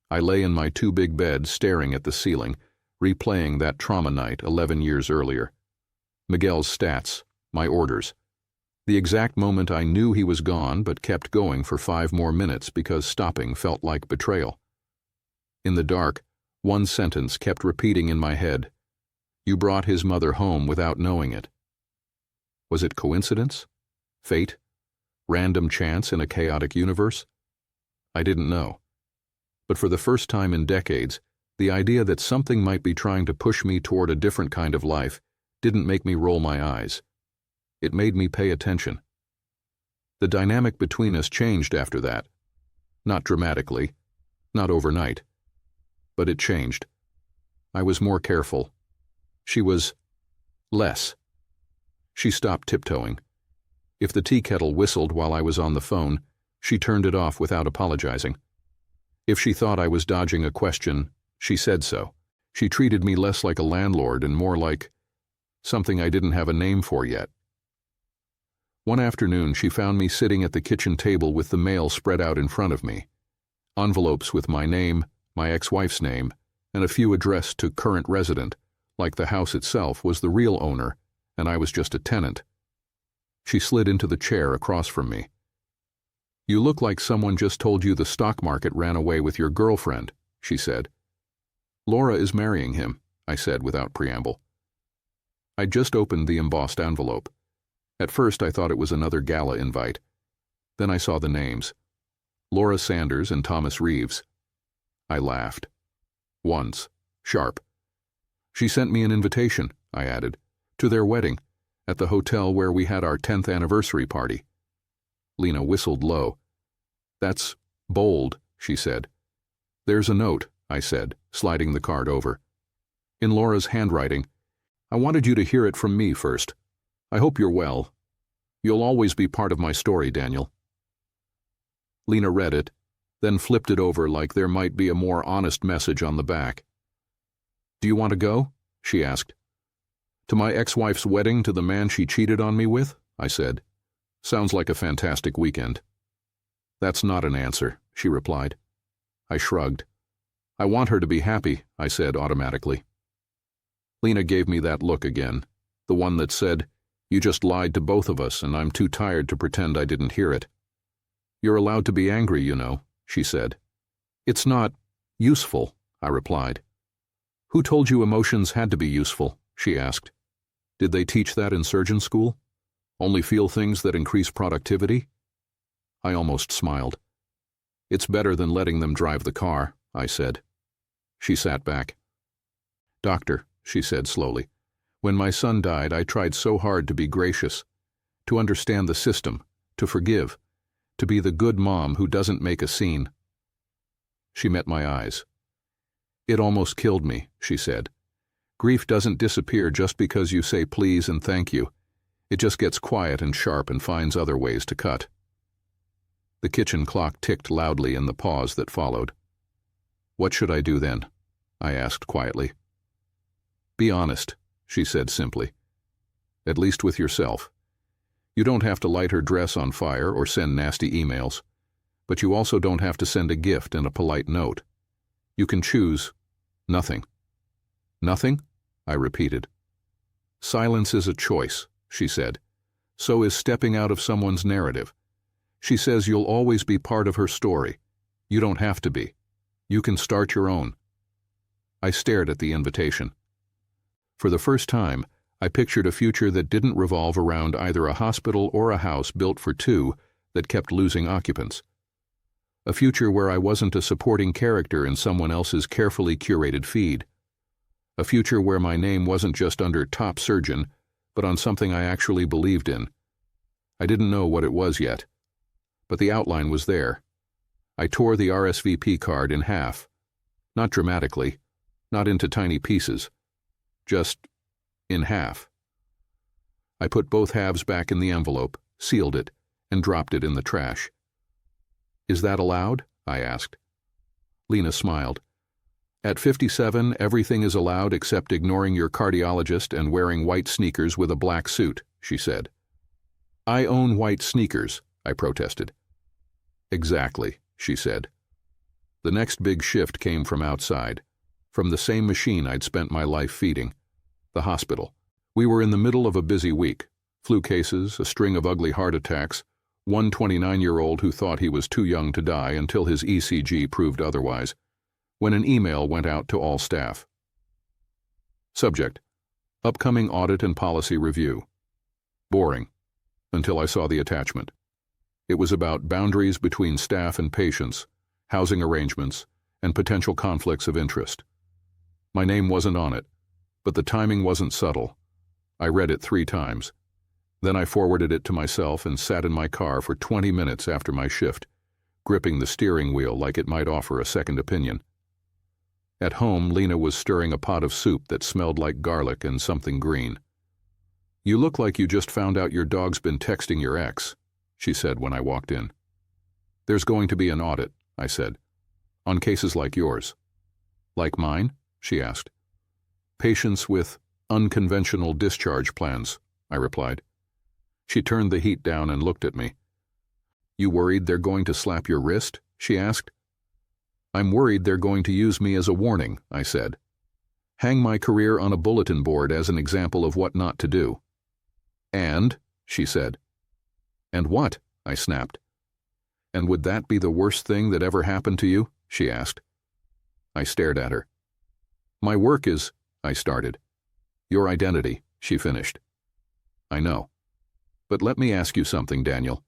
I lay in my two big beds staring at the ceiling, replaying that trauma night 11 years earlier. Miguel's stats, my orders. The exact moment I knew he was gone but kept going for 5 more minutes because stopping felt like betrayal. In the dark, one sentence kept repeating in my head. You brought his mother home without knowing it. Was it coincidence? Fate? Random chance in a chaotic universe? I didn't know. But for the first time in decades, the idea that something might be trying to push me toward a different kind of life didn't make me roll my eyes. It made me pay attention. The dynamic between us changed after that. Not dramatically, not overnight. But it changed. I was more careful. She was less. She stopped tiptoeing. If the tea kettle whistled while I was on the phone, she turned it off without apologizing. If she thought I was dodging a question, she said so. She treated me less like a landlord and more like something I didn't have a name for yet. One afternoon, she found me sitting at the kitchen table with the mail spread out in front of me. Envelopes with my name, my ex-wife's name, and a few addressed to current resident, like the house itself was the real owner, and I was just a tenant. She slid into the chair across from me. You look like someone just told you the stock market ran away with your girlfriend, she said. Laura is marrying him, I said without preamble. I just opened the embossed envelope. At first I thought it was another gala invite. Then I saw the names. Laura Sanders and Thomas Reeves. I laughed. Once. Sharp. She sent me an invitation, I added, to their wedding, at the hotel where we had our 10th anniversary party. Lena whistled low. That's bold, she said. There's a note, I said, sliding the card over. In Laura's handwriting. I wanted you to hear it from me first. I hope you're well. You'll always be part of my story, Daniel. Lena read it, then flipped it over like there might be a more honest message on the back. Do you want to go? She asked. To my ex-wife's wedding to the man she cheated on me with? I said. Sounds like a fantastic weekend. That's not an answer, she replied. I shrugged. I want her to be happy, I said automatically. Lena gave me that look again, the one that said, you just lied to both of us and I'm too tired to pretend I didn't hear it. You're allowed to be angry, you know, she said. It's not useful, I replied. Who told you emotions had to be useful? She asked. Did they teach that in surgeon school? Only feel things that increase productivity? I almost smiled. It's better than letting them drive the car, I said. She sat back. Doctor, she said slowly, when my son died, I tried so hard to be gracious, to understand the system, to forgive, to be the good mom who doesn't make a scene. She met my eyes. It almost killed me, she said. Grief doesn't disappear just because you say please and thank you. It just gets quiet and sharp and finds other ways to cut. The kitchen clock ticked loudly in the pause that followed. What should I do then? I asked quietly. Be honest, she said simply. At least with yourself. You don't have to light her dress on fire or send nasty emails, but you also don't have to send a gift and a polite note. You can choose nothing. Nothing? I repeated. Silence is a choice, she said. So is stepping out of someone's narrative. She says you'll always be part of her story. You don't have to be. You can start your own. I stared at the invitation. For the first time, I pictured a future that didn't revolve around either a hospital or a house built for two that kept losing occupants. A future where I wasn't a supporting character in someone else's carefully curated feed. A future where my name wasn't just under top surgeon, but on something I actually believed in. I didn't know what it was yet, but the outline was there. I tore the RSVP card in half. Not dramatically, not into tiny pieces. Just in half. I put both halves back in the envelope, sealed it, and dropped it in the trash. "Is that allowed?" I asked. Lena smiled. "At 57, everything is allowed except ignoring your cardiologist and wearing white sneakers with a black suit," she said. "I own white sneakers," I protested. "Exactly," she said. The next big shift came from outside, from the same machine I'd spent my life feeding, the hospital. We were in the middle of a busy week. Flu cases, a string of ugly heart attacks, one 29-year-old who thought he was too young to die until his ECG proved otherwise, when an email went out to all staff. Subject: Upcoming audit and policy review. Boring, until I saw the attachment. It was about boundaries between staff and patients, housing arrangements, and potential conflicts of interest. My name wasn't on it, but the timing wasn't subtle. I read it 3 times. Then I forwarded it to myself and sat in my car for 20 minutes after my shift, gripping the steering wheel like it might offer a second opinion. At home, Lena was stirring a pot of soup that smelled like garlic and something green. "You look like you just found out your dog's been texting your ex," she said when I walked in. "There's going to be an audit," I said, "on cases like yours." "Like mine?" she asked. "Patients with unconventional discharge plans," I replied. She turned the heat down and looked at me. "You worried they're going to slap your wrist?" she asked. "I'm worried they're going to use me as a warning," I said. "Hang my career on a bulletin board as an example of what not to do." "And?" she said. "And what?" I snapped. "And would that be the worst thing that ever happened to you?" she asked. I stared at her. "My work is," I started. "Your identity," she finished. "I know. But let me ask you something, Daniel."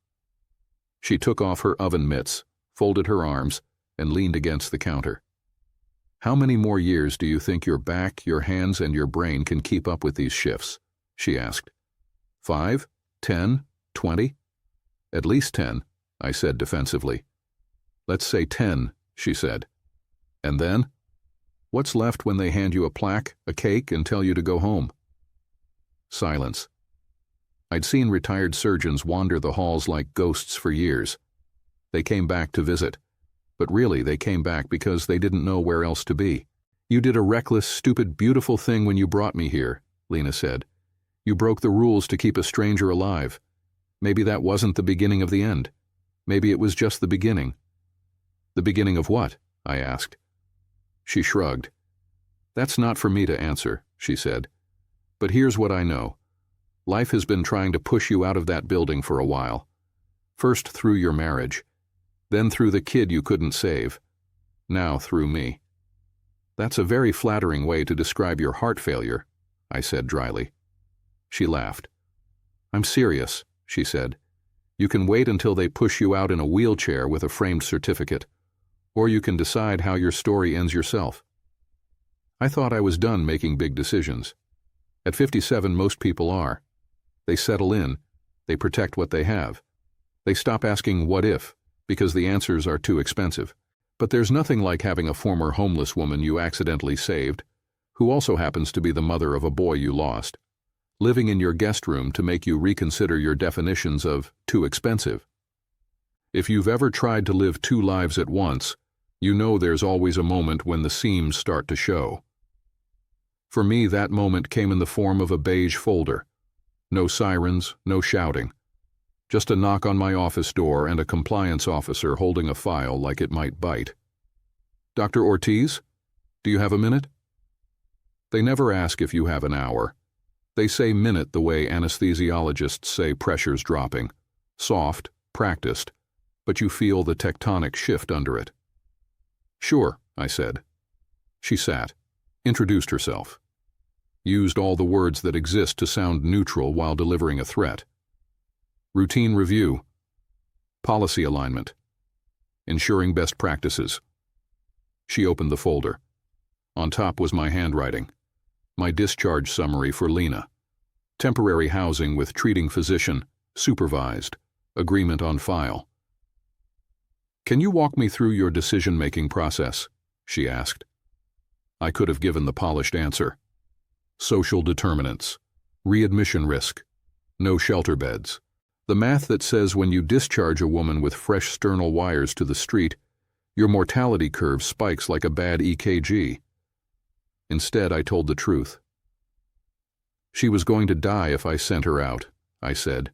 She took off her oven mitts, folded her arms, and leaned against the counter. "How many more years do you think your back, your hands, and your brain can keep up with these shifts?" she asked. 5, 10, 20? "At least 10, I said defensively. "Let's say 10, she said. "And then? What's left when they hand you a plaque, a cake, and tell you to go home?" Silence. I'd seen retired surgeons wander the halls like ghosts for years. They came back to visit, but really they came back because they didn't know where else to be. "You did a reckless, stupid, beautiful thing when you brought me here," Lena said. "You broke the rules to keep a stranger alive. Maybe that wasn't the beginning of the end. Maybe it was just the beginning." "The beginning of what?" I asked. She shrugged. "That's not for me to answer," she said. "But here's what I know. Life has been trying to push you out of that building for a while. First through your marriage, then through the kid you couldn't save, now through me." "That's a very flattering way to describe your heart failure," I said dryly. She laughed. "I'm serious," she said. "You can wait until they push you out in a wheelchair with a framed certificate, or you can decide how your story ends yourself." I thought I was done making big decisions. At 57, most people are. They settle in, they protect what they have. They stop asking what if, because the answers are too expensive. But there's nothing like having a former homeless woman you accidentally saved, who also happens to be the mother of a boy you lost, living in your guest room to make you reconsider your definitions of too expensive. If you've ever tried to live 2 lives at once, you know there's always a moment when the seams start to show. For me, that moment came in the form of a beige folder. No sirens, no shouting. Just a knock on my office door and a compliance officer holding a file like it might bite. "Dr. Ortiz, do you have a minute?" They never ask if you have an hour. They say minute the way anesthesiologists say pressure's dropping. Soft, practiced, but you feel the tectonic shift under it. "Sure," I said. She sat, introduced herself. Used all the words that exist to sound neutral while delivering a threat. Routine review. Policy alignment. Ensuring best practices. She opened the folder. On top was my handwriting. My discharge summary for Lena. Temporary housing with treating physician, supervised, agreement on file. "Can you walk me through your decision-making process?" she asked. I could have given the polished answer. Social determinants, readmission risk, no shelter beds, The math that says when you discharge a woman with fresh sternal wires to the street, your mortality curve spikes like a bad EKG. Instead, I told the truth. She was going to die if I sent her out, I said.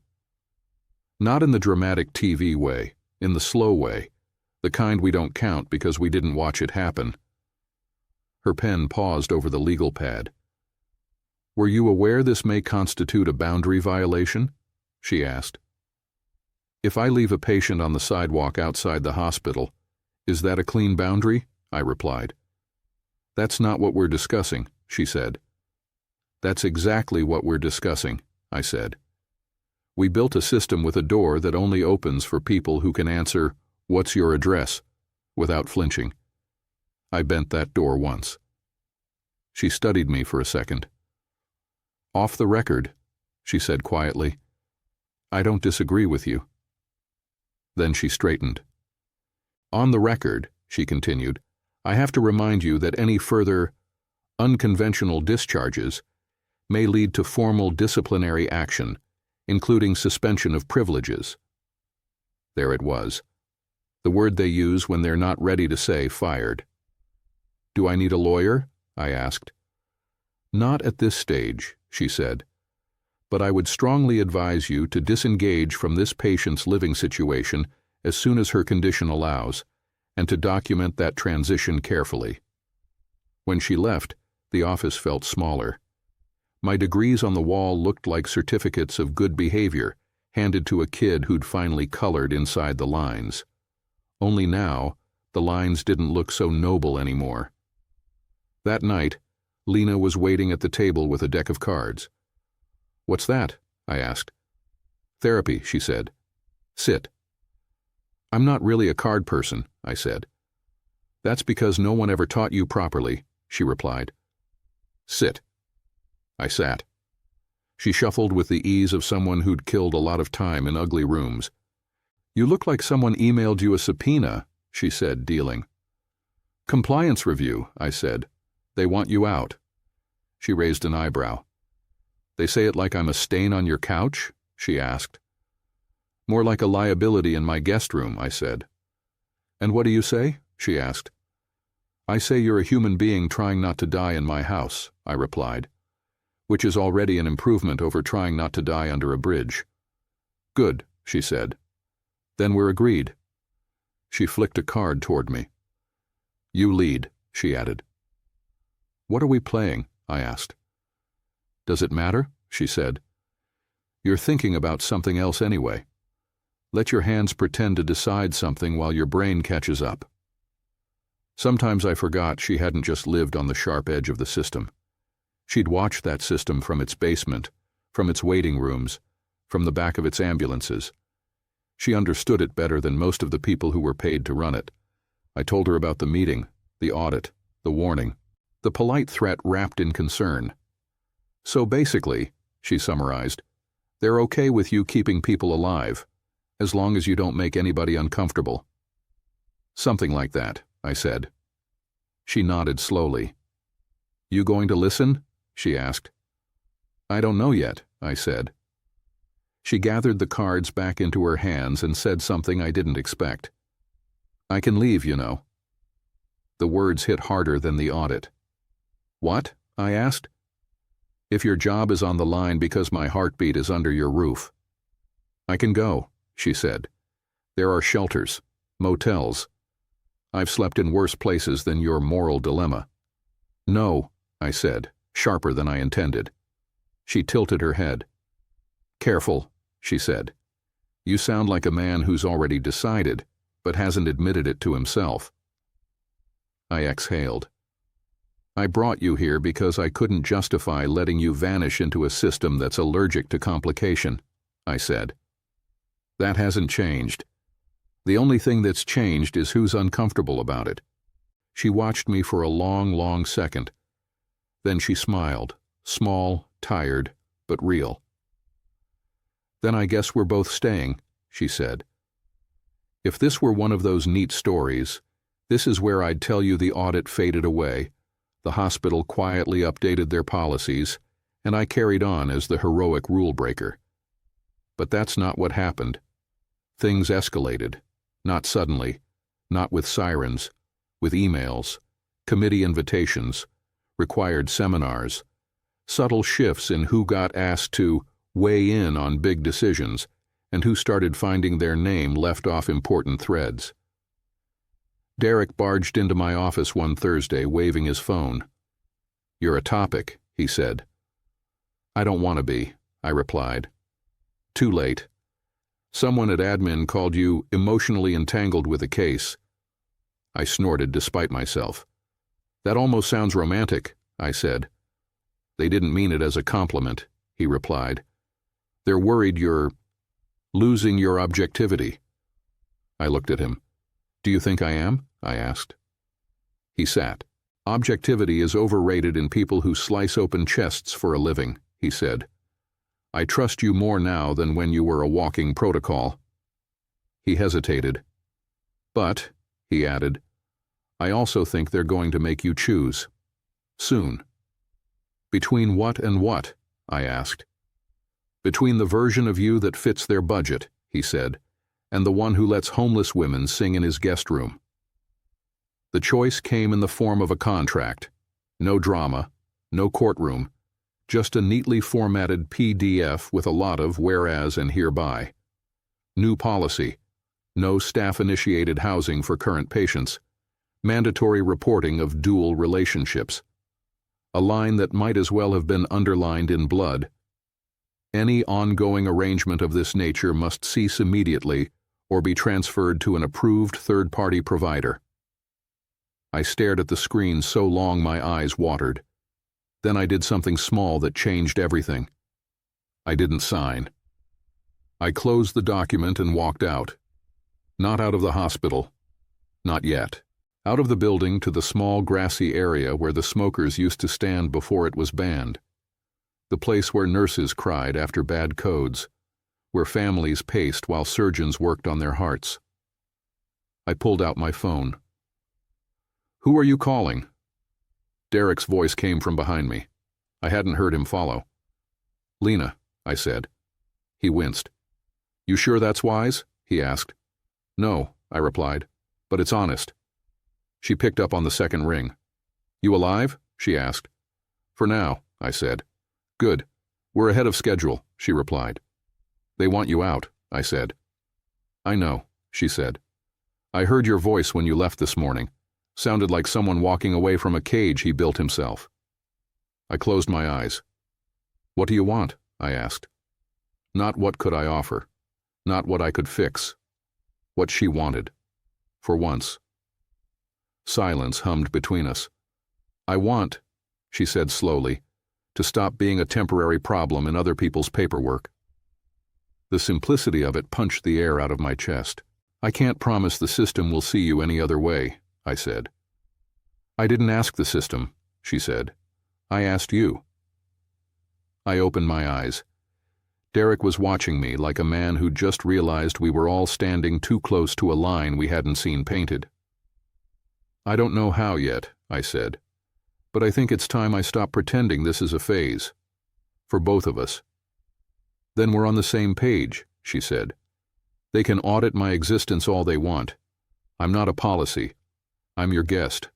Not in the dramatic TV way, in the slow way, the kind we don't count because we didn't watch it happen. Her pen paused over the legal pad. Were you aware this may constitute a boundary violation? She asked. If I leave a patient on the sidewalk outside the hospital, is that a clean boundary? I replied. That's not what we're discussing, she said. That's exactly what we're discussing, I said. We built a system with a door that only opens for people who can answer, "What's your address?" without flinching. I bent that door once. She studied me for a second. Off the record, she said quietly, I don't disagree with you. Then she straightened. On the record, she continued, I have to remind you that any further unconventional discharges may lead to formal disciplinary action, including suspension of privileges. There it was, the word they use when they're not ready to say fired. Do I need a lawyer? I asked. Not at this stage, she said, but I would strongly advise you to disengage from this patient's living situation as soon as her condition allows, and to document that transition carefully. When she left, the office felt smaller. My degrees on the wall looked like certificates of good behavior handed to a kid who'd finally colored inside the lines. Only now, the lines didn't look so noble anymore. That night, Lena was waiting at the table with a deck of cards. What's that? I asked. Therapy, she said. Sit. I'm not really a card person, I said. That's because no one ever taught you properly, she replied. Sit. I sat. She shuffled with the ease of someone who'd killed a lot of time in ugly rooms. You look like someone emailed you a subpoena, she said, dealing. Compliance review, I said. They want you out. She raised an eyebrow. They say it like I'm a stain on your couch? She asked. More like a liability in my guest room, I said. And what do you say? She asked. I say you're a human being trying not to die in my house, I replied, which is already an improvement over trying not to die under a bridge. Good, she said. Then we're agreed. She flicked a card toward me. You lead, she added. What are we playing? I asked. Does it matter? She said. You're thinking about something else anyway. Let your hands pretend to decide something while your brain catches up. Sometimes I forgot she hadn't just lived on the sharp edge of the system. She'd watched that system from its basement, from its waiting rooms, from the back of its ambulances. She understood it better than most of the people who were paid to run it. I told her about the meeting, the audit, the warning, the polite threat wrapped in concern. So basically, she summarized, they're okay with you keeping people alive, as long as you don't make anybody uncomfortable. Something like that, I said. She nodded slowly. You going to listen? She asked. I don't know yet, I said. She gathered the cards back into her hands and said something I didn't expect. I can leave, you know. The words hit harder than the audit. What? I asked. If your job is on the line because my heartbeat is under your roof. I can go, she said. There are shelters, motels. I've slept in worse places than your moral dilemma. No, I said, sharper than I intended. She tilted her head. Careful, she said. You sound like a man who's already decided, but hasn't admitted it to himself. I exhaled. I brought you here because I couldn't justify letting you vanish into a system that's allergic to complication, I said. That hasn't changed. The only thing that's changed is who's uncomfortable about it. She watched me for a long, long second. Then she smiled, small, tired, but real. Then I guess we're both staying, she said. If this were one of those neat stories, this is where I'd tell you the audit faded away, the hospital quietly updated their policies, and I carried on as the heroic rule breaker. But that's not what happened. Things escalated. Not suddenly, not with sirens, with emails, committee invitations, required seminars, subtle shifts in who got asked to weigh in on big decisions and who started finding their name left off important threads. Derek barged into my office one Thursday, waving his phone. "You're a topic," he said. "I don't want to be," I replied. "Too late. Someone at admin called you emotionally entangled with a case." I snorted despite myself. "That almost sounds romantic," I said. "They didn't mean it as a compliment," he replied. "They're worried you're losing your objectivity." I looked at him. "Do you think I am?" I asked. He sat. "Objectivity is overrated in people who slice open chests for a living," he said. "I trust you more now than when you were a walking protocol." He hesitated. "But," he added, "I also think they're going to make you choose. Soon." "Between what and what?" I asked. "Between the version of you that fits their budget," he said, "and the one who lets homeless women sing in his guest room." The choice came in the form of a contract. No drama, no courtroom, just a neatly formatted PDF with a lot of whereas and hereby. New policy. No staff-initiated housing for current patients. Mandatory reporting of dual relationships. A line that might as well have been underlined in blood. Any ongoing arrangement of this nature must cease immediately or be transferred to an approved third-party provider. I stared at the screen so long my eyes watered. Then I did something small that changed everything. I didn't sign. I closed the document and walked out. Not out of the hospital. Not yet. Out of the building to the small grassy area where the smokers used to stand before it was banned. The place where nurses cried after bad codes, where families paced while surgeons worked on their hearts. I pulled out my phone. "Who are you calling?" Derek's voice came from behind me. I hadn't heard him follow. "Lena," I said. He winced. "You sure that's wise?" he asked. "No," I replied, "but it's honest." She picked up on the second ring. "You alive?" she asked. "For now," I said. "Good. We're ahead of schedule," she replied. "They want you out," I said. "I know," she said. "I heard your voice when you left this morning. Sounded like someone walking away from a cage he built himself." I closed my eyes. "What do you want?" I asked. Not what could I offer. Not what I could fix. What she wanted. For once. Silence hummed between us. "I want," she said slowly, "to stop being a temporary problem in other people's paperwork." The simplicity of it punched the air out of my chest. "I can't promise the system will see you any other way," I said. "I didn't ask the system," she said. "I asked you." I opened my eyes. Derek was watching me like a man who'd just realized we were all standing too close to a line we hadn't seen painted. "I don't know how yet," I said, "but I think it's time I stop pretending this is a phase. For both of us." "Then we're on the same page," she said. "They can audit my existence all they want. I'm not a policy. I'm your guest."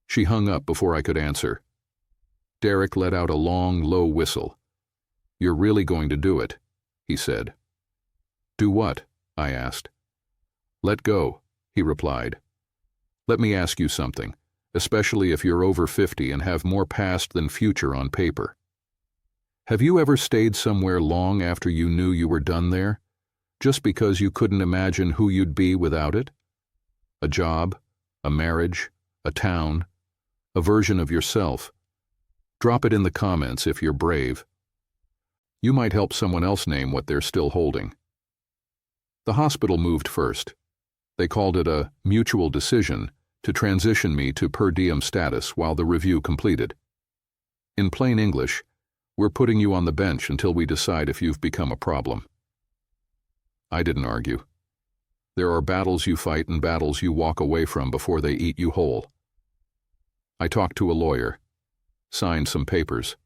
She hung up before I could answer. Derek let out a long, low whistle. "You're really going to do it," he said. "Do what?" I asked. "Let go," he replied. "Let me ask you something, especially if you're over 50 and have more past than future on paper. Have you ever stayed somewhere long after you knew you were done there, just because you couldn't imagine who you'd be without it? A job, a marriage, a town, a version of yourself. Drop it in the comments if you're brave. You might help someone else name what they're still holding." The hospital moved first. They called it a mutual decision to transition me to per diem status while the review completed. In plain English, we're putting you on the bench until we decide if you've become a problem. I didn't argue. There are battles you fight and battles you walk away from before they eat you whole. I talked to a lawyer, signed some papers.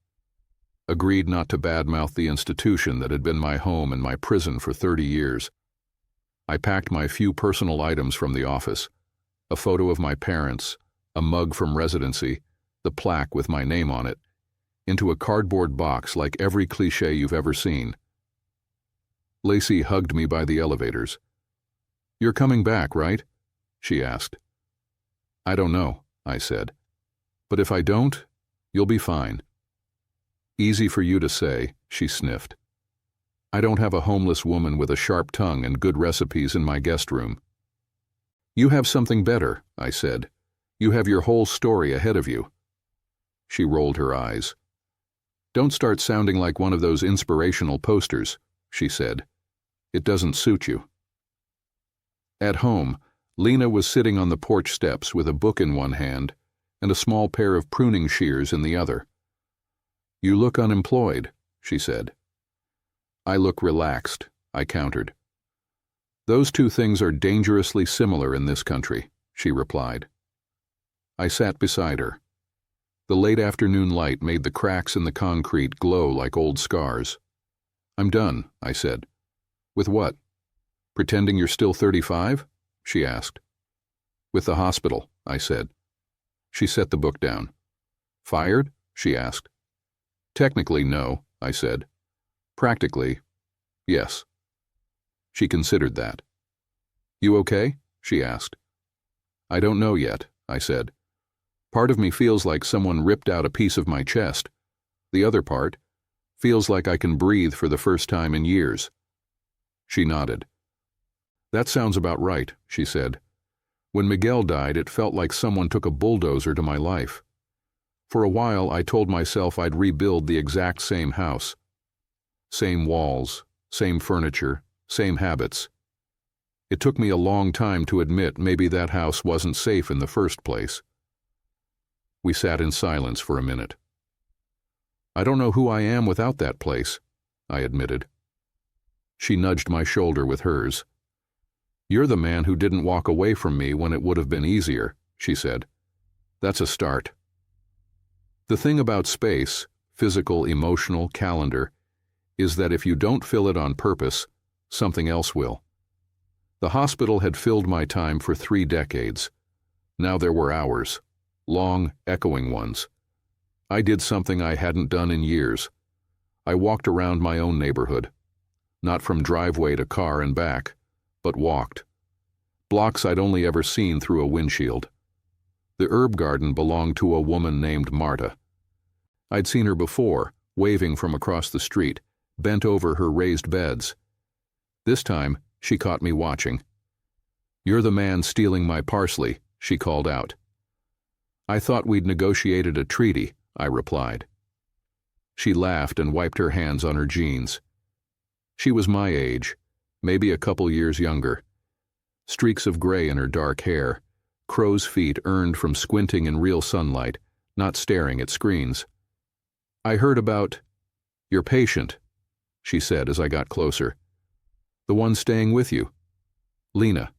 agreed not to badmouth the institution that had been my home and my prison for 30 years. I packed my few personal items from the office, a photo of my parents, a mug from residency, the plaque with my name on it, into a cardboard box like every cliché you've ever seen. Lacey hugged me by the elevators. "You're coming back, right?" she asked. "I don't know," I said. "But if I don't, you'll be fine." "Easy for you to say," she sniffed. "I don't have a homeless woman with a sharp tongue and good recipes in my guest room." "You have something better," I said. "You have your whole story ahead of you." She rolled her eyes. "Don't start sounding like one of those inspirational posters," she said. "It doesn't suit you." At home, Lena was sitting on the porch steps with a book in one hand and a small pair of pruning shears in the other. "You look unemployed," she said. "I look relaxed," I countered. "Those two things are dangerously similar in this country," she replied. I sat beside her. The late afternoon light made the cracks in the concrete glow like old scars. "I'm done," I said. "With what? Pretending you're still 35? She asked. "With the hospital," I said. She set the book down. "Fired?" she asked. "Technically, no," I said. "Practically, yes." She considered that. "You okay?" she asked. "I don't know yet," I said. "Part of me feels like someone ripped out a piece of my chest. The other part feels like I can breathe for the first time in years." She nodded. "That sounds about right," she said. "When Miguel died, it felt like someone took a bulldozer to my life. For a while, I told myself I'd rebuild the exact same house. Same walls, same furniture, same habits. It took me a long time to admit maybe that house wasn't safe in the first place." We sat in silence for a minute. "I don't know who I am without that place," I admitted. She nudged my shoulder with hers. "You're the man who didn't walk away from me when it would have been easier," she said. "That's a start." The thing about space, physical, emotional, calendar, is that if you don't fill it on purpose, something else will. The hospital had filled my time for 3 decades. Now there were hours. Long, echoing ones. I did something I hadn't done in years. I walked around my own neighborhood. Not from driveway to car and back, but walked. Blocks I'd only ever seen through a windshield. The herb garden belonged to a woman named Marta. I'd seen her before, waving from across the street, bent over her raised beds. This time, she caught me watching. "You're the man stealing my parsley," she called out. "I thought we'd negotiated a treaty," I replied. She laughed and wiped her hands on her jeans. She was my age, maybe a couple years younger. Streaks of gray in her dark hair, crow's feet earned from squinting in real sunlight, not staring at screens. "I heard about your patient," she said as I got closer. "The one staying with you. Lena."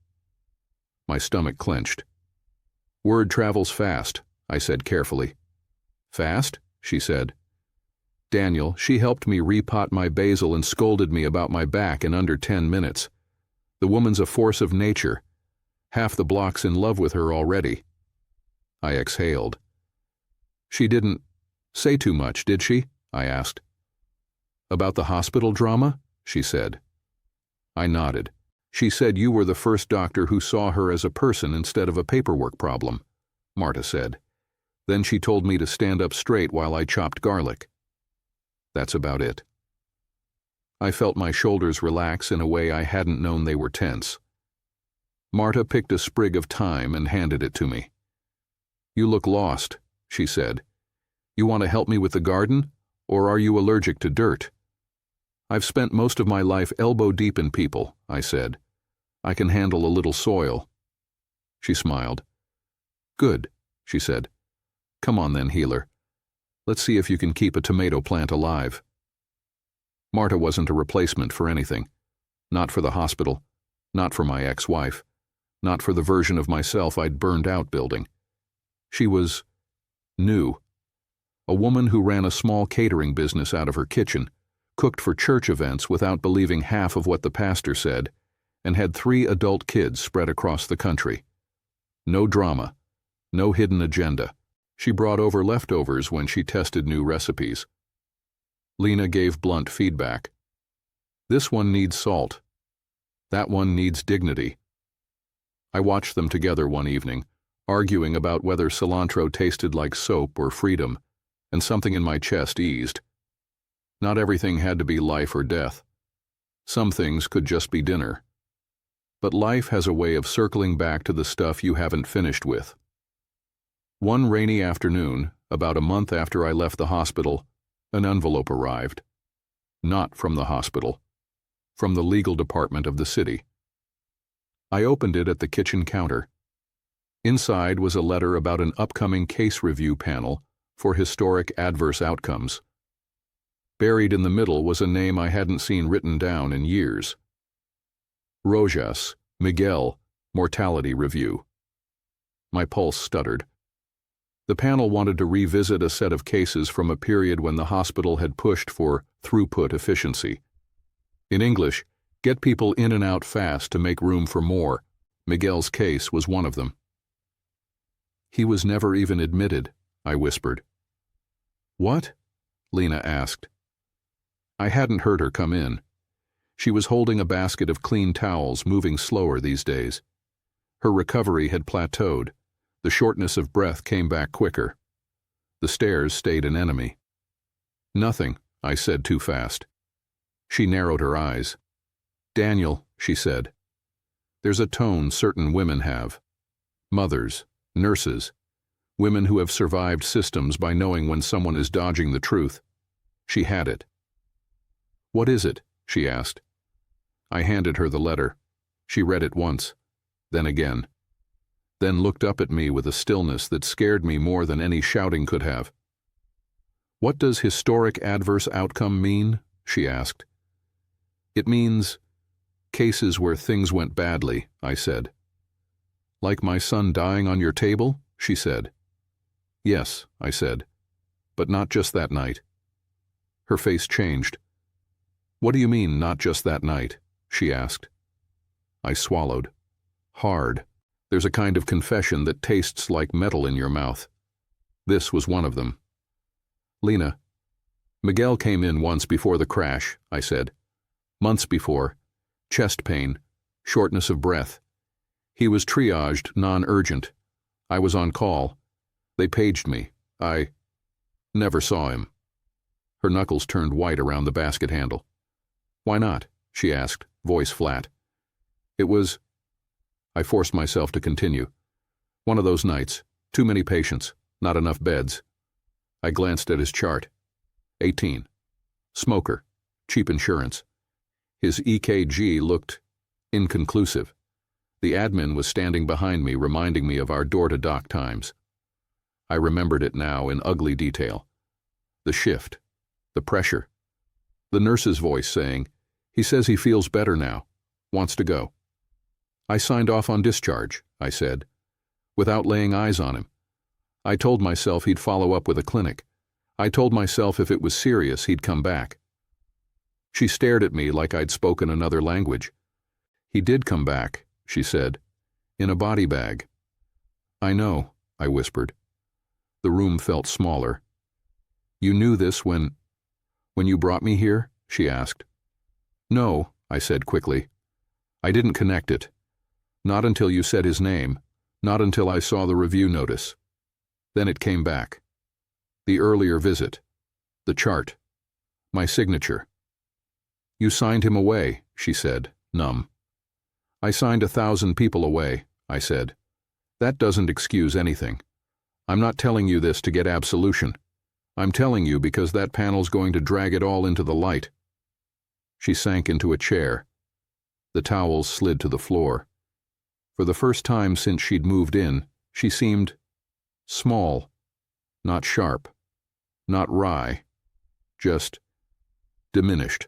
My stomach clenched. "Word travels fast," I said carefully. "Fast?" she said. "Daniel, she helped me repot my basil and scolded me about my back in under 10 minutes. The woman's a force of nature. Half the block's in love with her already." I exhaled. "She didn't say too much, did she?" I asked. "About the hospital drama?" she said. I nodded. "She said you were the first doctor who saw her as a person instead of a paperwork problem," Marta said. "Then she told me to stand up straight while I chopped garlic." That's about it. I felt my shoulders relax in a way I hadn't known they were tense. Marta picked a sprig of thyme and handed it to me. "You look lost," she said. "You want to help me with the garden, or are you allergic to dirt?" "I've spent most of my life elbow deep in people," I said. "I can handle a little soil." She smiled. "Good," she said. "Come on then, healer. Let's see if you can keep a tomato plant alive." Marta wasn't a replacement for anything. Not for the hospital, not for my ex-wife, not for the version of myself I'd burned out building. She was new. a woman who ran a small catering business out of her kitchen, cooked for church events without believing half of what the pastor said, and had 3 adult kids spread across the country. No drama, no hidden agenda. She brought over leftovers when she tested new recipes. Lena gave blunt feedback. This one needs salt. That one needs dignity. I watched them together one evening, arguing about whether cilantro tasted like soap or freedom, and something in my chest eased. Not everything had to be life or death. Some things could just be dinner. But life has a way of circling back to the stuff you haven't finished with. One rainy afternoon, about a month after I left the hospital, an envelope arrived. Not from the hospital. From the legal department of the city. I opened it at the kitchen counter. Inside was a letter about an upcoming case review panel for historic adverse outcomes. Buried in the middle was a name I hadn't seen written down in years. Rojas, Miguel, Mortality Review. My pulse stuttered. The panel wanted to revisit a set of cases from a period when the hospital had pushed for throughput efficiency. In English, get people in and out fast to make room for more. Miguel's case was one of them. He was never even admitted, I whispered. What? Lena asked. I hadn't heard her come in. She was holding a basket of clean towels, moving slower these days. Her recovery had plateaued. The shortness of breath came back quicker. The stares stayed an enemy. Nothing, I said too fast. She narrowed her eyes. Daniel, she said. There's a tone certain women have. Mothers, nurses, women who have survived systems by knowing when someone is dodging the truth. She had it. What is it? She asked. I handed her the letter. She read it once, then again. Then looked up at me with a stillness that scared me more than any shouting could have. What does historic adverse outcome mean? She asked. It means cases where things went badly, I said. Like my son dying on your table? She said. Yes, I said, but not just that night. Her face changed. What do you mean, not just that night? She asked. I swallowed. Hard. There's a kind of confession that tastes like metal in your mouth. This was one of them. Lena, Miguel came in once before the crash, I said. Months before. Chest pain, shortness of breath. He was triaged, non-urgent. I was on call. They paged me. I never saw him. Her knuckles turned white around the basket handle. Why not? She asked, voice flat. It was... I forced myself to continue. One of those nights. Too many patients. Not enough beds. I glanced at his chart. 18. Smoker. Cheap insurance. His EKG looked inconclusive. The admin was standing behind me, reminding me of our door-to-dock times. I remembered it now in ugly detail. The shift. The pressure. The nurse's voice saying, "He says he feels better now. Wants to go." I signed off on discharge, I said, without laying eyes on him. I told myself he'd follow up with a clinic. I told myself if it was serious, he'd come back. She stared at me like I'd spoken another language. He did come back, she said, in a body bag. I know, I whispered. The room felt smaller. You knew this when you brought me here? She asked. No, I said quickly. I didn't connect it. Not until you said his name, not until I saw the review notice. Then it came back. The earlier visit. The chart. My signature. You signed him away, she said, numb. I signed 1,000 people away, I said. That doesn't excuse anything. I'm not telling you this to get absolution. I'm telling you because that panel's going to drag it all into the light. She sank into a chair. The towels slid to the floor. For the first time since she'd moved in, she seemed small, not sharp, not wry, just diminished.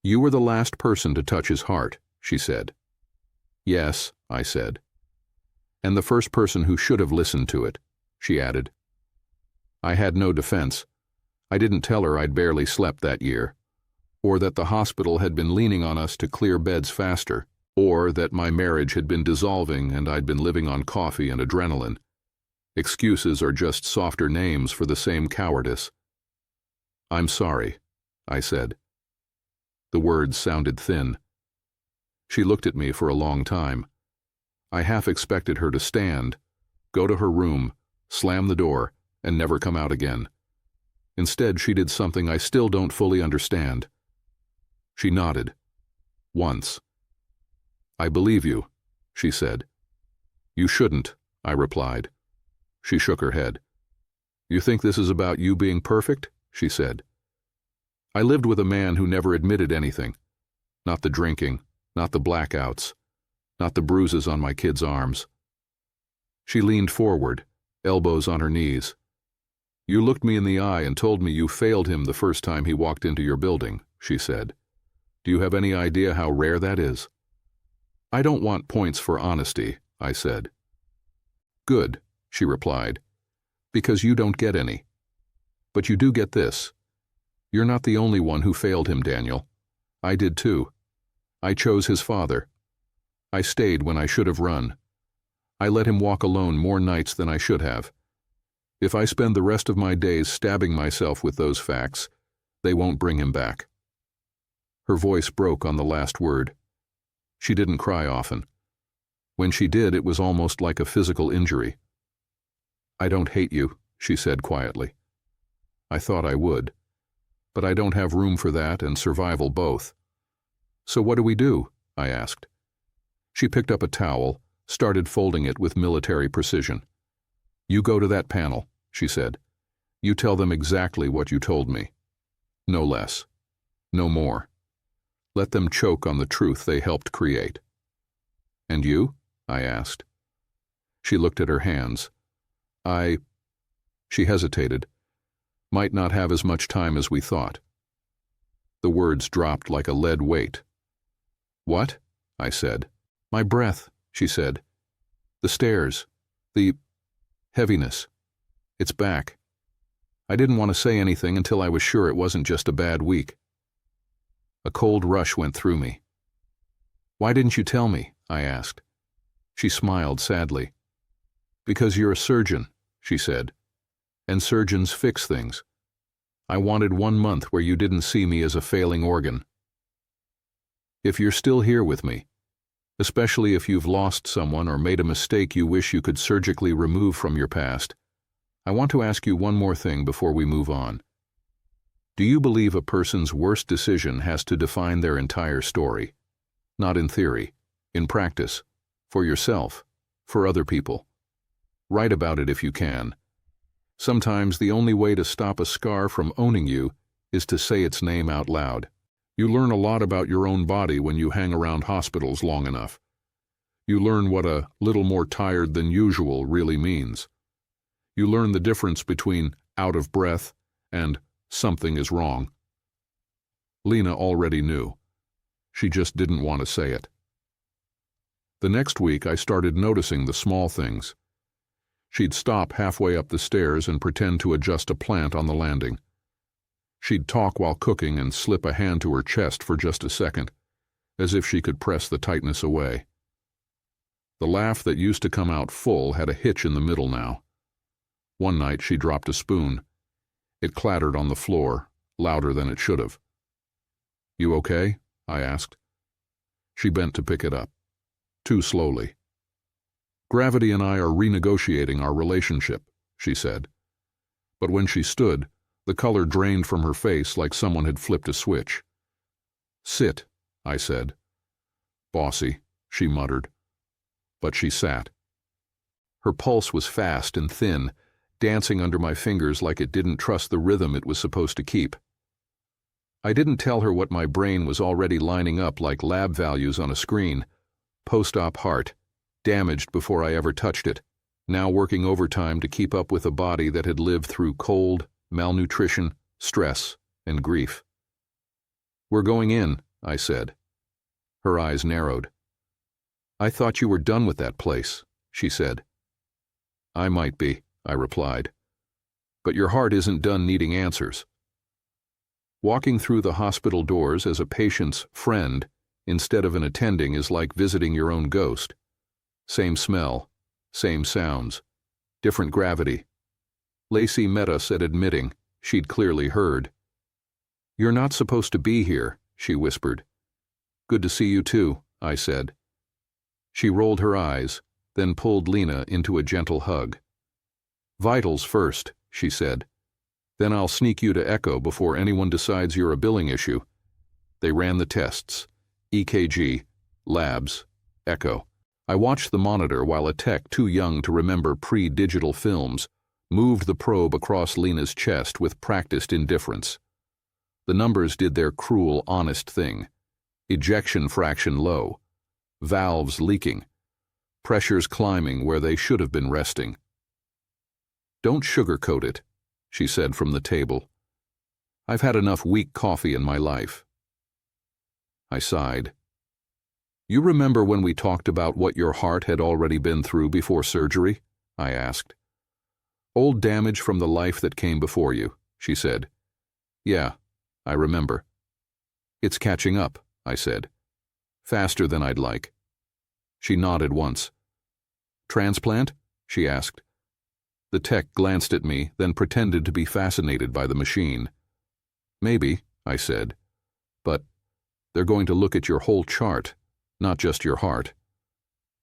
You were the last person to touch his heart, she said. Yes, I said. And the first person who should have listened to it, she added. I had no defense. I didn't tell her I'd barely slept that year, or that the hospital had been leaning on us to clear beds faster, or that my marriage had been dissolving and I'd been living on coffee and adrenaline. Excuses are just softer names for the same cowardice. "I'm sorry," I said. The words sounded thin. She looked at me for a long time. I half expected her to stand, go to her room, slam the door, and never come out again. Instead, she did something I still don't fully understand. She nodded. Once. "I believe you," she said. "You shouldn't," I replied. She shook her head. "You think this is about you being perfect?" she said. "I lived with a man who never admitted anything. Not the drinking, not the blackouts, not the bruises on my kids' arms." She leaned forward, elbows on her knees. "You looked me in the eye and told me you failed him the first time he walked into your building," she said. "Do you have any idea how rare that is?" "I don't want points for honesty," I said. "Good," she replied, "because you don't get any. But you do get this. You're not the only one who failed him, Daniel. I did too. I chose his father. I stayed when I should have run. I let him walk alone more nights than I should have. If I spend the rest of my days stabbing myself with those facts, they won't bring him back." Her voice broke on the last word. She didn't cry often. When she did, it was almost like a physical injury. "I don't hate you," she said quietly. "I thought I would. But I don't have room for that and survival both. So what do we do?" I asked. She picked up a towel, started folding it with military precision. "You go to that panel," she said. "You tell them exactly what you told me. No less. No more. Let them choke on the truth they helped create." "And you?" I asked. She looked at her hands. She hesitated. "Might not have as much time as we thought." The words dropped like a lead weight. "What?" I said. "My breath," she said. "The stairs. The heaviness. It's back." I didn't want to say anything until I was sure it wasn't just a bad week. A cold rush went through me. "Why didn't you tell me?" I asked. She smiled sadly. "Because you're a surgeon," she said, "and surgeons fix things. I wanted 1 month where you didn't see me as a failing organ. If you're still here with me, especially if you've lost someone or made a mistake you wish you could surgically remove from your past, I want to ask you one more thing before we move on. Do you believe a person's worst decision has to define their entire story? Not in theory, in practice, for yourself, for other people. Write about it if you can. Sometimes the only way to stop a scar from owning you is to say its name out loud. You learn a lot about your own body when you hang around hospitals long enough. You learn what a little more tired than usual really means. You learn the difference between out of breath and something is wrong. Lena already knew. She just didn't want to say it. The next week I started noticing the small things. She'd stop halfway up the stairs and pretend to adjust a plant on the landing. She'd talk while cooking and slip a hand to her chest for just a second, as if she could press the tightness away. The laugh that used to come out full had a hitch in the middle now. One night she dropped a spoon. It clattered on the floor, louder than it should have. "You okay?" I asked. She bent to pick it up, too slowly. "Gravity and I are renegotiating our relationship," she said. But when she stood, the color drained from her face like someone had flipped a switch. "Sit," I said. "Bossy," she muttered. But she sat. Her pulse was fast and thin, dancing under my fingers like it didn't trust the rhythm it was supposed to keep. I didn't tell her what my brain was already lining up like lab values on a screen. Post-op heart, damaged before I ever touched it, now working overtime to keep up with a body that had lived through cold, malnutrition, stress, and grief. "We're going in," I said. Her eyes narrowed. "I thought you were done with that place," she said. "I might be," I replied. But your heart isn't done needing answers. Walking through the hospital doors as a patient's friend instead of an attending is like visiting your own ghost. Same smell, same sounds, different gravity. Lacey met us at admitting. She'd clearly heard. "You're not supposed to be here," she whispered. "Good to see you too," I said. She rolled her eyes, then pulled Lena into a gentle hug. "Vitals first," she said. "Then I'll sneak you to echo before anyone decides you're a billing issue." They ran the tests: EKG, labs, echo. I watched the monitor while a tech too young to remember pre-digital films moved the probe across Lena's chest with practiced indifference. The numbers did their cruel, honest thing. Ejection fraction low, valves leaking, pressures climbing where they should have been resting. "Don't sugarcoat it," she said from the table. "I've had enough weak coffee in my life." I sighed. "You remember when we talked about what your heart had already been through before surgery?" I asked. "Old damage from the life that came before you," she said. "Yeah, I remember." "It's catching up," I said. "Faster than I'd like." She nodded once. "Transplant?" she asked. The tech glanced at me, then pretended to be fascinated by the machine. "Maybe," I said. "But they're going to look at your whole chart, not just your heart."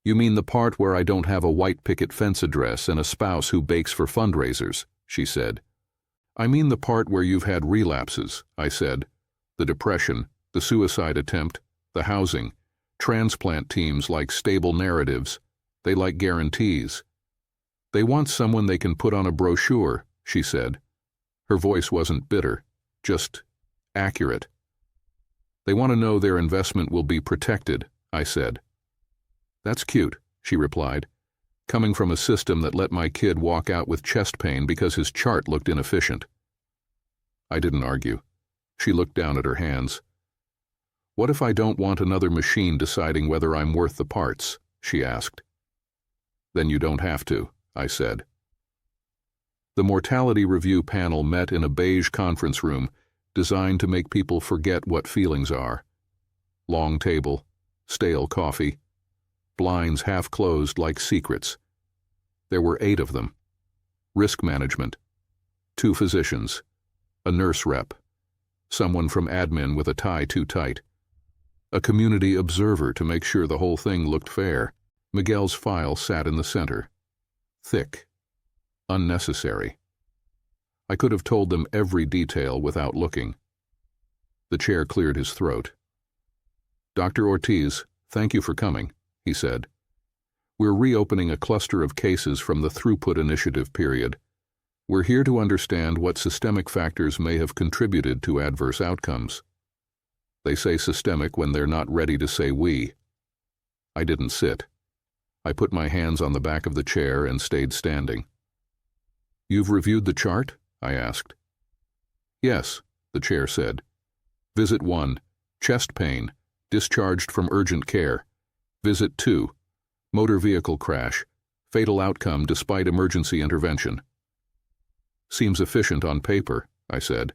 "You mean the part where I don't have a white picket fence address and a spouse who bakes for fundraisers," she said. "I mean the part where you've had relapses," I said. "The depression, the suicide attempt, the housing. Transplant teams like stable narratives. They like guarantees. They want someone they can put on a brochure," she said. Her voice wasn't bitter, just accurate. "They want to know their investment will be protected," I said. "That's cute," she replied, "coming from a system that let my kid walk out with chest pain because his chart looked inefficient." I didn't argue. She looked down at her hands. "What if I don't want another machine deciding whether I'm worth the parts?" she asked. "Then you don't have to," I said. The mortality review panel met in a beige conference room designed to make people forget what feelings are. Long table, stale coffee, blinds half closed like secrets. There were 8 of them. Risk management, 2 physicians, a nurse rep, someone from admin with a tie too tight, a community observer to make sure the whole thing looked fair. Miguel's file sat in the center. Thick. Unnecessary. I could have told them every detail without looking. The chair cleared his throat. "Dr. Ortiz, thank you for coming," he said. "We're reopening a cluster of cases from the throughput initiative period. We're here to understand what systemic factors may have contributed to adverse outcomes." They say systemic when they're not ready to say we. I didn't sit. I put my hands on the back of the chair and stayed standing. "You've reviewed the chart?" I asked. "Yes," the chair said. "Visit 1, chest pain, discharged from urgent care. Visit 2, motor vehicle crash, fatal outcome despite emergency intervention." "Seems efficient on paper," I said.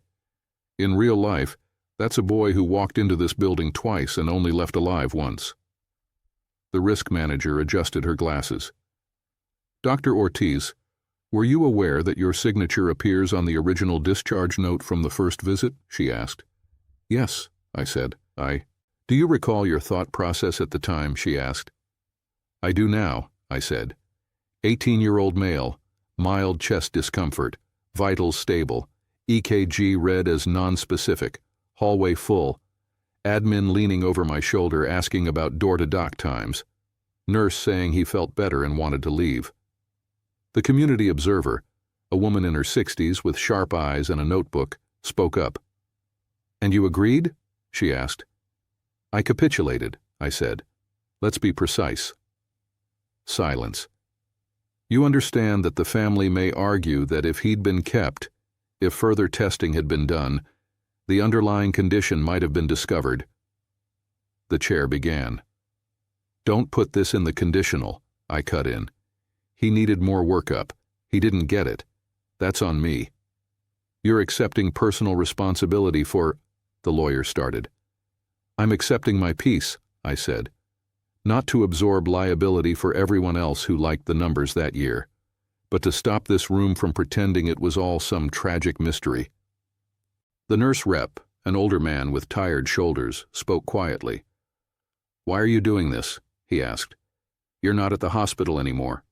"In real life, that's a boy who walked into this building twice and only left alive once." The risk manager adjusted her glasses. "Dr. Ortiz, were you aware that your signature appears on the original discharge note from the first visit?" she asked. "Yes," I said. "Do you recall your thought process at the time?" she asked. "I do now," I said. 18-year-old male, mild chest discomfort, vitals stable, EKG read as non-specific, hallway full, admin leaning over my shoulder asking about door-to-doc times, nurse saying he felt better and wanted to leave. The community observer, a woman in her 60s with sharp eyes and a notebook, spoke up. "And you agreed?" she asked. "I capitulated," I said. "Let's be precise." Silence. "You understand that the family may argue that if he'd been kept, if further testing had been done, the underlying condition might have been discovered." The chair began. "Don't put this in the conditional," I cut in. "He needed more workup. He didn't get it. That's on me." You're accepting personal responsibility for, the lawyer started. I'm accepting my piece, I said. Not to absorb liability for everyone else who liked the numbers that year, but to stop this room from pretending it was all some tragic mystery. The nurse rep, an older man with tired shoulders, spoke quietly. Why are you doing this? He asked. You're not at the hospital anymore.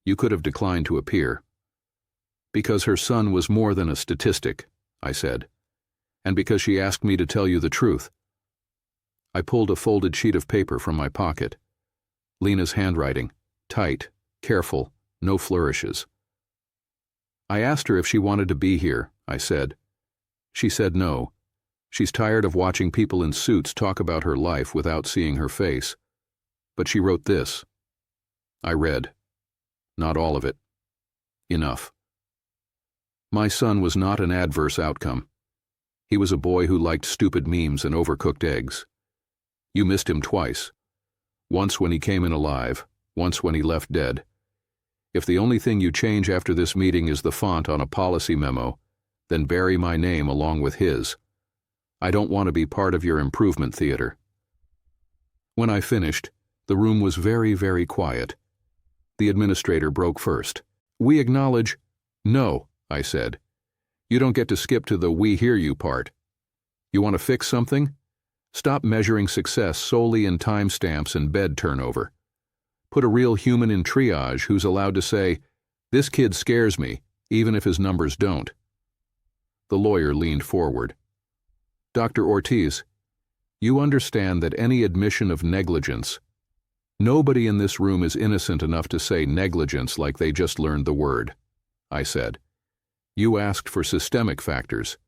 You could have declined to appear. Because her son was more than a statistic, I said, and because she asked me to tell you the truth. I pulled a folded sheet of paper from my pocket. Lena's handwriting, tight, careful, no flourishes. I asked her if she wanted to be here, I said. She said no. She's tired of watching people in suits talk about her life without seeing her face. But she wrote this. I read. Not all of it. Enough. My son was not an adverse outcome. He was a boy who liked stupid memes and overcooked eggs. You missed him twice. Once when he came in alive, once when he left dead. If the only thing you change after this meeting is the font on a policy memo, then bury my name along with his. I don't want to be part of your improvement theater. When I finished, the room was very, very quiet. The administrator broke first. We acknowledge. No, I said. You don't get to skip to the we hear you part. You want to fix something? Stop measuring success solely in timestamps and bed turnover. Put a real human in triage who's allowed to say, this kid scares me, even if his numbers don't. The lawyer leaned forward. Dr. Ortiz, you understand that any admission of negligence, nobody in this room is innocent enough to say negligence like they just learned the word, I said. You asked for systemic factors.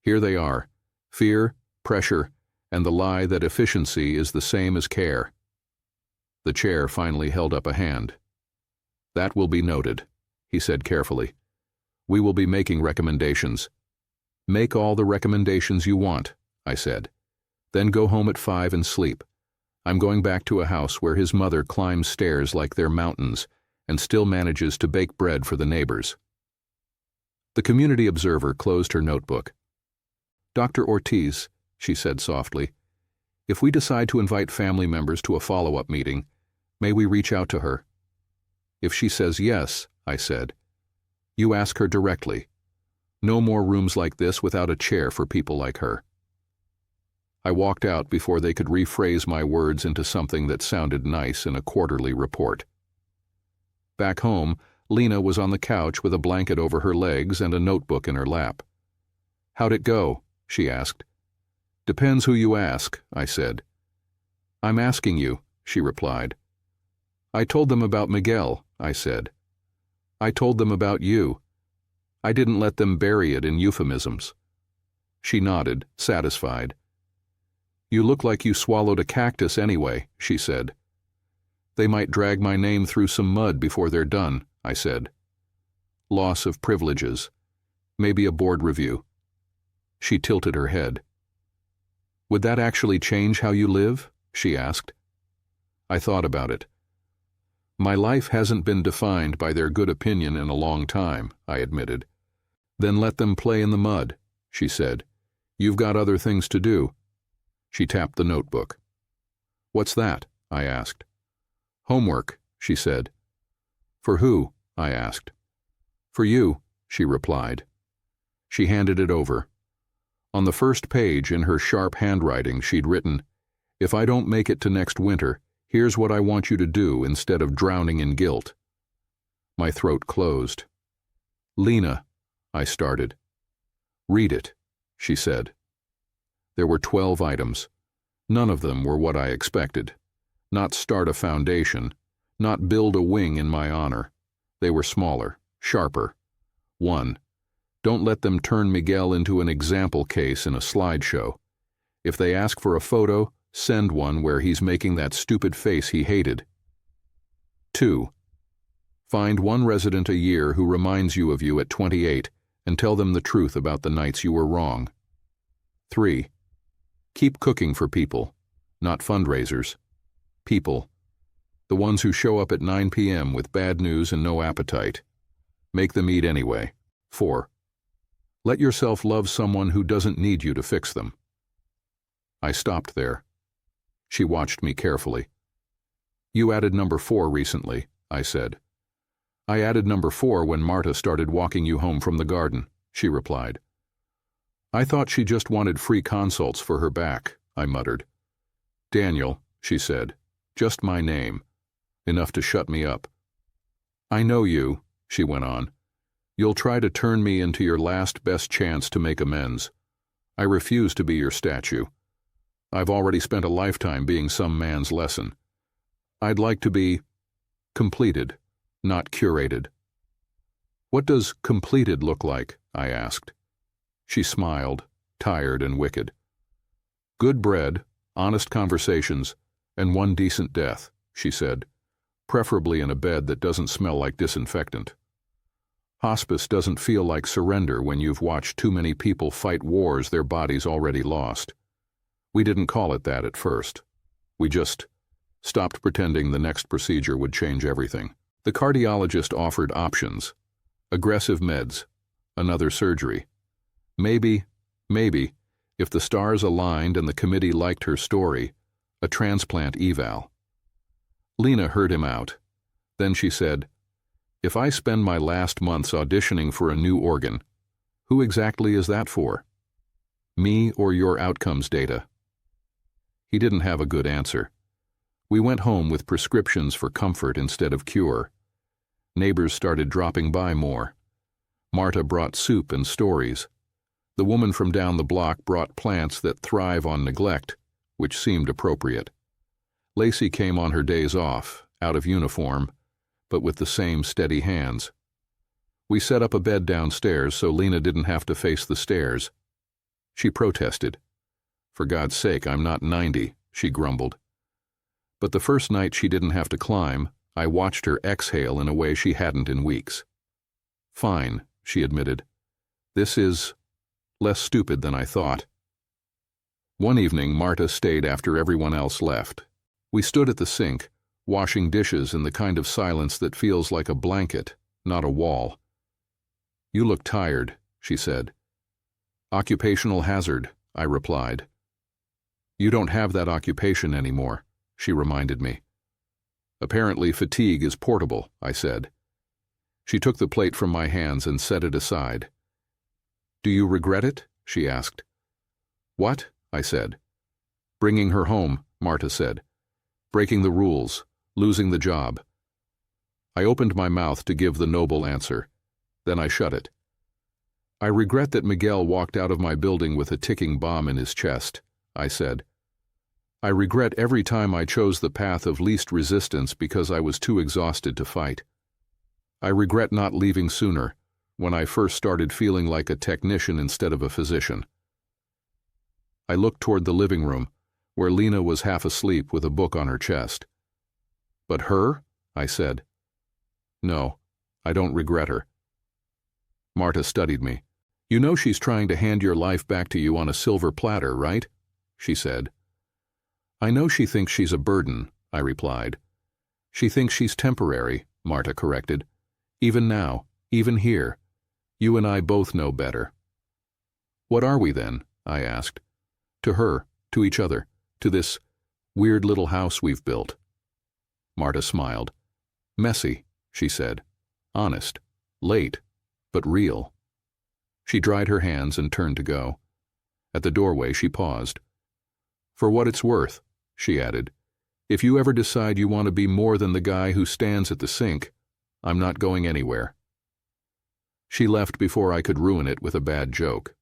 Here they are: fear, pressure, and the lie that efficiency is the same as care. The chair finally held up a hand. That will be noted, he said carefully. We will be making recommendations. Make all the recommendations you want, I said. Then go home at 5 and sleep. I'm going back to a house where his mother climbs stairs like they're mountains and still manages to bake bread for the neighbors. The community observer closed her notebook. Dr. Ortiz, she said softly, if we decide to invite family members to a follow-up meeting, may we reach out to her? If she says yes, I said, you ask her directly. No more rooms like this without a chair for people like her. I walked out before they could rephrase my words into something that sounded nice in a quarterly report. Back home, Lena was on the couch with a blanket over her legs and a notebook in her lap. How'd it go? She asked. Depends who you ask, I said. I'm asking you, she replied. I told them about Miguel, I said. I told them about you. I didn't let them bury it in euphemisms. She nodded, satisfied. You look like you swallowed a cactus anyway, she said. They might drag my name through some mud before they're done, I said. Loss of privileges. Maybe a board review. She tilted her head. Would that actually change how you live? She asked. I thought about it. My life hasn't been defined by their good opinion in a long time, I admitted. Then let them play in the mud, she said. You've got other things to do. She tapped the notebook. What's that? I asked. Homework, she said. For who? I asked. For you, she replied. She handed it over. On the first page, in her sharp handwriting, she'd written, If I don't make it to next winter, here's what I want you to do instead of drowning in guilt. My throat closed. Lena, I started. Read it, she said. There were 12 items. None of them were what I expected. Not start a foundation, not build a wing in my honor. They were smaller, sharper. 1. Don't let them turn Miguel into an example case in a slideshow. If they ask for a photo, send one where he's making that stupid face he hated. 2. Find one resident a year who reminds you of you at 28 and tell them the truth about the nights you were wrong. 3. Keep cooking for people, not fundraisers. People. The ones who show up at 9 p.m. with bad news and no appetite. Make them eat anyway. 4. Let yourself love someone who doesn't need you to fix them. I stopped there. She watched me carefully. You added number 4 recently, I said. I added number 4 when Marta started walking you home from the garden, she replied. I thought she just wanted free consults for her back, I muttered. Daniel, she said, just my name. Enough to shut me up. I know you, she went on. You'll try to turn me into your last best chance to make amends. I refuse to be your statue. I've already spent a lifetime being some man's lesson. I'd like to be completed, not curated. What does completed look like? I asked. She smiled, tired and wicked. Good bread, honest conversations, and one decent death, she said, preferably in a bed that doesn't smell like disinfectant. Hospice doesn't feel like surrender when you've watched too many people fight wars their bodies already lost. We didn't call it that at first. We just stopped pretending the next procedure would change everything. The cardiologist offered options. Aggressive meds, another surgery. Maybe, if the stars aligned and the committee liked her story, a transplant eval. Lena heard him out. Then she said, if I spend my last months auditioning for a new organ, who exactly is that for? Me or your outcomes data? He didn't have a good answer. We went home with prescriptions for comfort instead of cure. Neighbors started dropping by more. Marta brought soup and stories. The woman from down the block brought plants that thrive on neglect, which seemed appropriate. Lacey came on her days off, out of uniform, but with the same steady hands. We set up a bed downstairs so Lena didn't have to face the stairs. She protested. For God's sake, I'm not 90, she grumbled. But the first night she didn't have to climb, I watched her exhale in a way she hadn't in weeks. Fine, she admitted. This is less stupid than I thought. One evening, Marta stayed after everyone else left. We stood at the sink, washing dishes in the kind of silence that feels like a blanket, not a wall. You look tired, she said. Occupational hazard, I replied. You don't have that occupation anymore, she reminded me. Apparently fatigue is portable, I said. She took the plate from my hands and set it aside. Do you regret it? She asked. What? I said. Bringing her home, Marta said. Breaking the rules, losing the job. I opened my mouth to give the noble answer. Then I shut it. I regret that Miguel walked out of my building with a ticking bomb in his chest, I said. I regret every time I chose the path of least resistance because I was too exhausted to fight. I regret not leaving sooner, when I first started feeling like a technician instead of a physician. I looked toward the living room, where Lena was half asleep with a book on her chest. But her? I said. No, I don't regret her. Marta studied me. You know she's trying to hand your life back to you on a silver platter, right? She said. I know she thinks she's a burden, I replied. She thinks she's temporary, Marta corrected. Even now, even here. You and I both know better. What are we then? I asked. To her, to each other, to this weird little house we've built. Marta smiled. Messy, she said. Honest. Late, but real. She dried her hands and turned to go. At the doorway she paused. For what it's worth, she added, if you ever decide you want to be more than the guy who stands at the sink, I'm not going anywhere. She left before I could ruin it with a bad joke.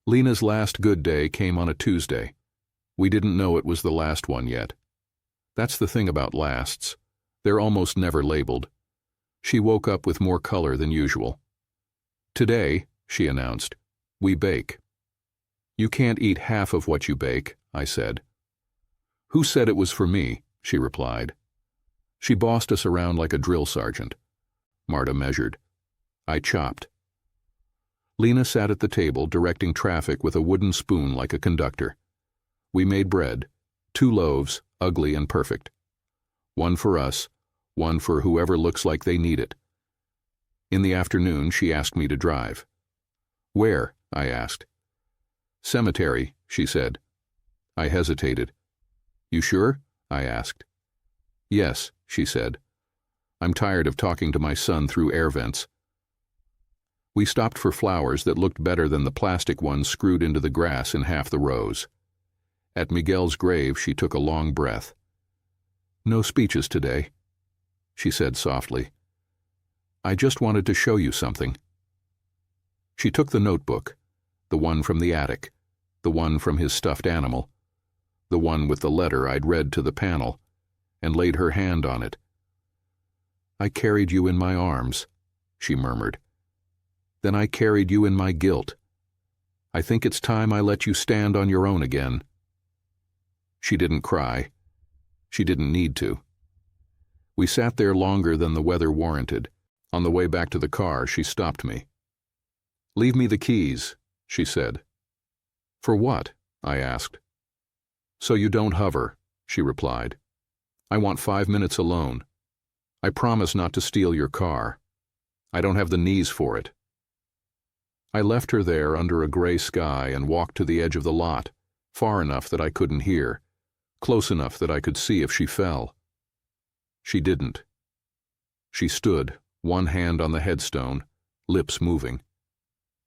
Lena's last good day came on a Tuesday. We didn't know it was the last one yet. That's the thing about lasts. They're almost never labeled. She woke up with more color than usual. Today, she announced, we bake. You can't eat half of what you bake, I said. Who said it was for me? She replied. She bossed us around like a drill sergeant. Marta measured. I chopped. Lena sat at the table directing traffic with a wooden spoon like a conductor. We made bread, 2 loaves, ugly and perfect. One for us, one for whoever looks like they need it. In the afternoon, she asked me to drive. Where? I asked. Cemetery, she said. I hesitated. You sure? I asked. Yes, she said. I'm tired of talking to my son through air vents. We stopped for flowers that looked better than the plastic ones screwed into the grass in half the rows. At Miguel's grave, she took a long breath. No speeches today, she said softly. I just wanted to show you something. She took the notebook, the one from the attic, the one from his stuffed animal, the one with the letter I'd read to the panel, and laid her hand on it. I carried you in my arms, she murmured. Then I carried you in my guilt. I think it's time I let you stand on your own again. She didn't cry. She didn't need to. We sat there longer than the weather warranted. On the way back to the car, she stopped me. Leave me the keys, she said. For what? I asked. So you don't hover, she replied. I want 5 minutes alone. I promise not to steal your car. I don't have the knees for it. I left her there under a gray sky and walked to the edge of the lot, far enough that I couldn't hear, close enough that I could see if she fell. She didn't. She stood, one hand on the headstone, lips moving.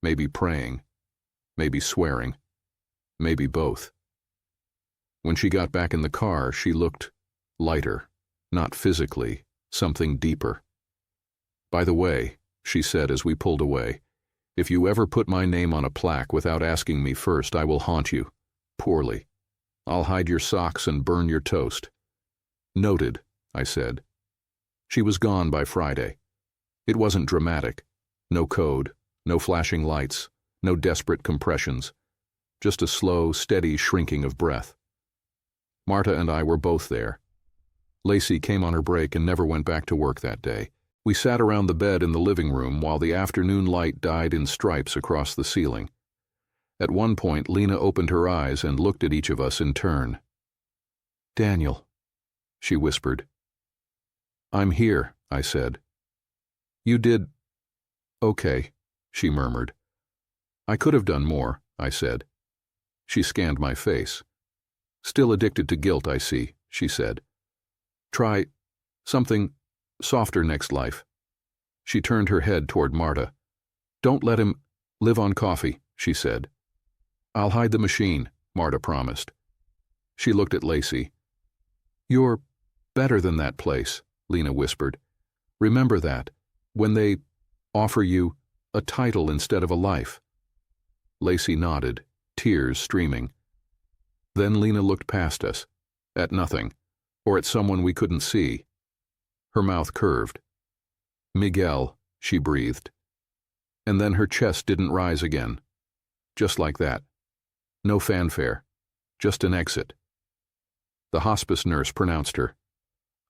Maybe praying, maybe swearing, maybe both. When she got back in the car, she looked lighter, not physically, something deeper. By the way, she said as we pulled away, if you ever put my name on a plaque without asking me first, I will haunt you. Poorly. I'll hide your socks and burn your toast. Noted, I said. She was gone by Friday. It wasn't dramatic. No code, no flashing lights, no desperate compressions. Just a slow, steady shrinking of breath. Marta and I were both there. Lacey came on her break and never went back to work that day. We sat around the bed in the living room while the afternoon light died in stripes across the ceiling. At one point, Lena opened her eyes and looked at each of us in turn. Daniel, she whispered. I'm here, I said. You did... Okay, she murmured. I could have done more, I said. She scanned my face. Still addicted to guilt, I see, she said. Try something softer next life. She turned her head toward Marta. Don't let him live on coffee, she said. I'll hide the machine, Marta promised. She looked at Lacey. You're better than that place, Lena whispered. Remember that, when they offer you a title instead of a life. Lacey nodded, tears streaming. Then Lena looked past us, at nothing, or at someone we couldn't see. Her mouth curved. Miguel, she breathed. And then her chest didn't rise again. Just like that. No fanfare. Just an exit. The hospice nurse pronounced her.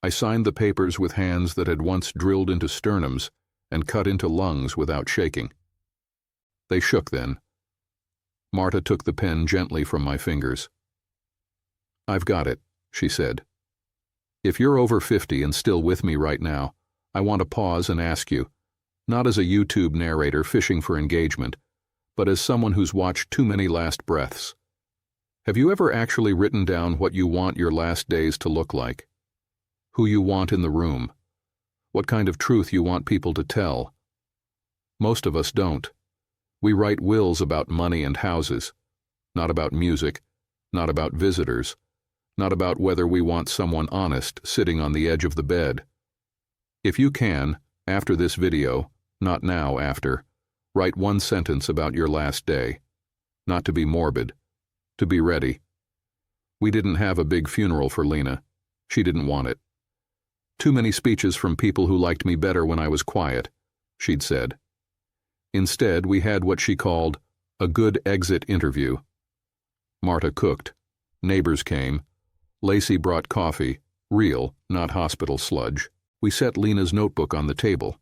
I signed the papers with hands that had once drilled into sternums and cut into lungs without shaking. They shook then. Marta took the pen gently from my fingers. I've got it, she said. If you're over 50 and still with me right now, I want to pause and ask you, not as a YouTube narrator fishing for engagement, but as someone who's watched too many last breaths. Have you ever actually written down what you want your last days to look like? Who you want in the room? What kind of truth you want people to tell? Most of us don't. We write wills about money and houses, not about music, not about visitors, not about whether we want someone honest sitting on the edge of the bed. If you can, after this video, not now, after, write one sentence about your last day. Not to be morbid, to be ready. We didn't have a big funeral for Lena. She didn't want it. Too many speeches from people who liked me better when I was quiet, she'd said. Instead, we had what she called a good exit interview. Marta cooked. Neighbors came. Lacey brought coffee, real, not hospital sludge. We set Lena's notebook on the table,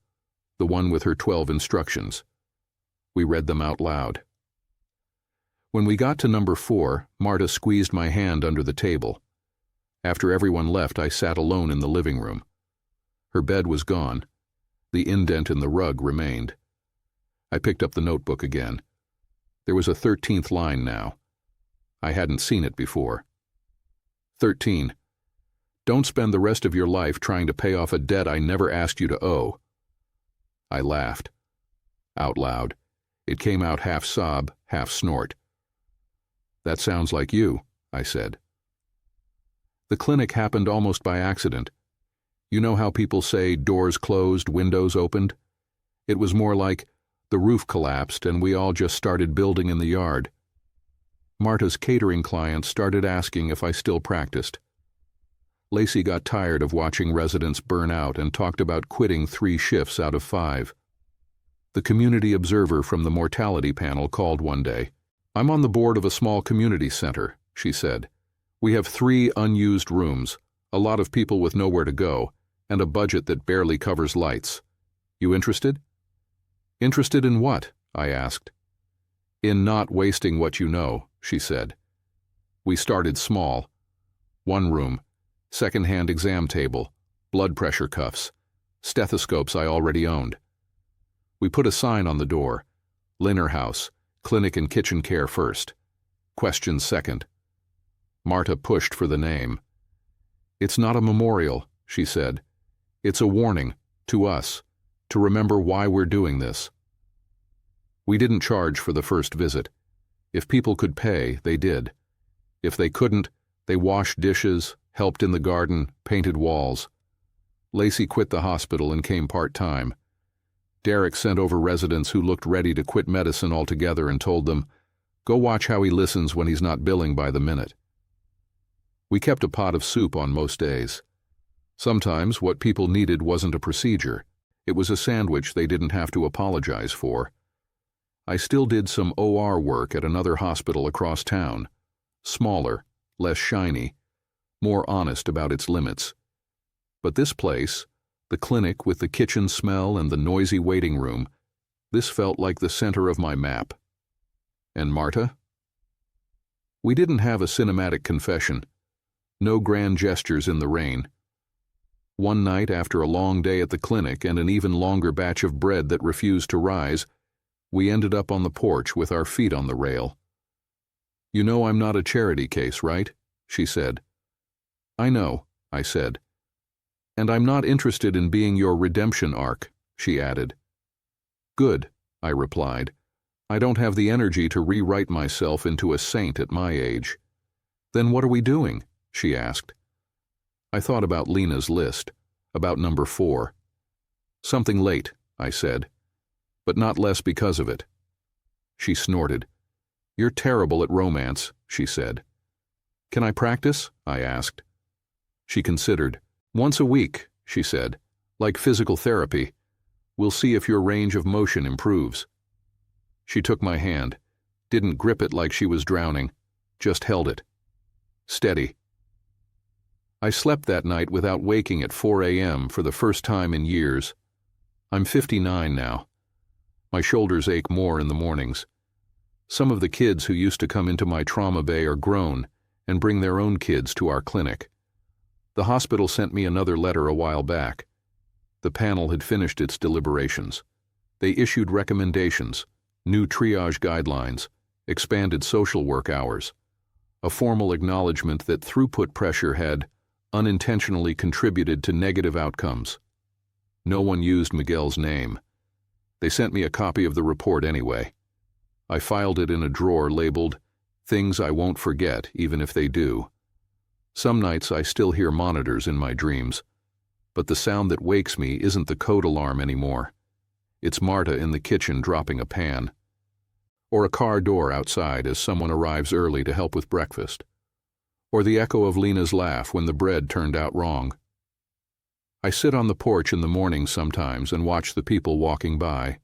the one with her 12 instructions. We read them out loud. When we got to number 4, Marta squeezed my hand under the table. After everyone left, I sat alone in the living room. Her bed was gone. The indent in the rug remained. I picked up the notebook again. There was a 13th line now. I hadn't seen it before. 13. Don't spend the rest of your life trying to pay off a debt I never asked you to owe. I laughed. Out loud. It came out half sob, half snort. That sounds like you, I said. The clinic happened almost by accident. You know how people say doors closed, windows opened? It was more like the roof collapsed and we all just started building in the yard. Marta's catering clients started asking if I still practiced. Lacey got tired of watching residents burn out and talked about quitting 3 shifts out of 5. The community observer from the mortality panel called one day. I'm on the board of a small community center, she said. We have 3 unused rooms, a lot of people with nowhere to go, and a budget that barely covers lights. You interested? Interested in what? I asked. In not wasting what you know, she said. We started small. 1 room, second-hand exam table, blood pressure cuffs, stethoscopes I already owned. We put a sign on the door. Linner House, clinic and kitchen care first. Questions second. Marta pushed for the name. It's not a memorial, she said. It's a warning, to us, to remember why we're doing this. We didn't charge for the first visit. If people could pay, they did. If they couldn't, they washed dishes, helped in the garden, painted walls. Lacey quit the hospital and came part-time. Derek sent over residents who looked ready to quit medicine altogether and told them, go watch how he listens when he's not billing by the minute. We kept a pot of soup on most days. Sometimes what people needed wasn't a procedure. It was a sandwich they didn't have to apologize for. I still did some OR work at another hospital across town. Smaller, less shiny, more honest about its limits. But this place, the clinic with the kitchen smell and the noisy waiting room, this felt like the center of my map. And Marta? We didn't have a cinematic confession. No grand gestures in the rain. One night after a long day at the clinic and an even longer batch of bread that refused to rise, we ended up on the porch with our feet on the rail. You know I'm not a charity case, right? She said. I know, I said. And I'm not interested in being your redemption arc, she added. Good, I replied. I don't have the energy to rewrite myself into a saint at my age. Then what are we doing? She asked. I thought about Lena's list, about number 4. Something late, I said, but not less because of it. She snorted. You're terrible at romance, she said. Can I practice? I asked. She considered. Once a week, she said, like physical therapy. We'll see if your range of motion improves. She took my hand, didn't grip it like she was drowning, just held it. Steady. I slept that night without waking at 4 a.m. for the first time in years. I'm 59 now. My shoulders ache more in the mornings. Some of the kids who used to come into my trauma bay are grown and bring their own kids to our clinic. The hospital sent me another letter a while back. The panel had finished its deliberations. They issued recommendations, new triage guidelines, expanded social work hours, a formal acknowledgement that throughput pressure had unintentionally contributed to negative outcomes. No one used Miguel's name. They sent me a copy of the report anyway. I filed it in a drawer labeled, Things I Won't Forget Even If They Do. Some nights I still hear monitors in my dreams, but the sound that wakes me isn't the code alarm anymore. It's Marta in the kitchen dropping a pan, or a car door outside as someone arrives early to help with breakfast, or the echo of Lena's laugh when the bread turned out wrong. I sit on the porch in the morning sometimes and watch the people walking by.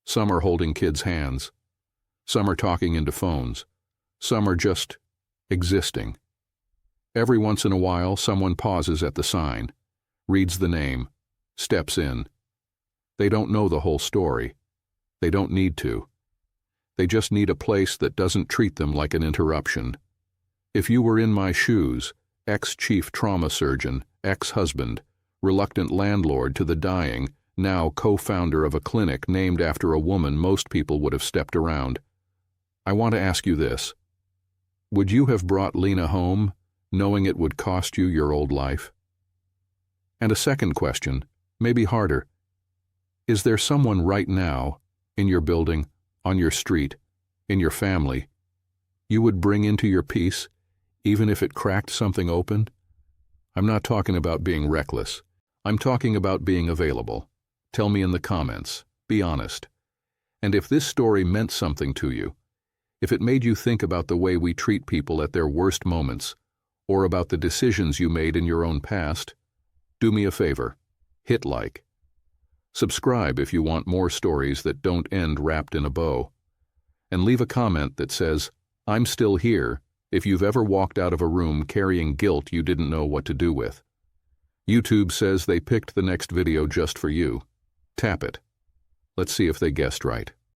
Some are holding kids' hands. Some are talking into phones. Some are just existing. Every once in a while, someone pauses at the sign, reads the name, steps in. They don't know the whole story. They don't need to. They just need a place that doesn't treat them like an interruption. If you were in my shoes, ex-chief trauma surgeon, ex-husband, reluctant landlord to the dying, now co-founder of a clinic named after a woman most people would have stepped around, I want to ask you this. Would you have brought Lena home, knowing it would cost you your old life? And a second question, maybe harder. Is there someone right now, in your building, on your street, in your family, you would bring into your peace, even if it cracked something open? I'm not talking about being reckless. I'm talking about being available. Tell me in the comments. Be honest. And if this story meant something to you, if it made you think about the way we treat people at their worst moments, or about the decisions you made in your own past, do me a favor. Hit like. Subscribe if you want more stories that don't end wrapped in a bow. And leave a comment that says, "I'm still here," if you've ever walked out of a room carrying guilt you didn't know what to do with. YouTube says they picked the next video just for you. Tap it. Let's see if they guessed right.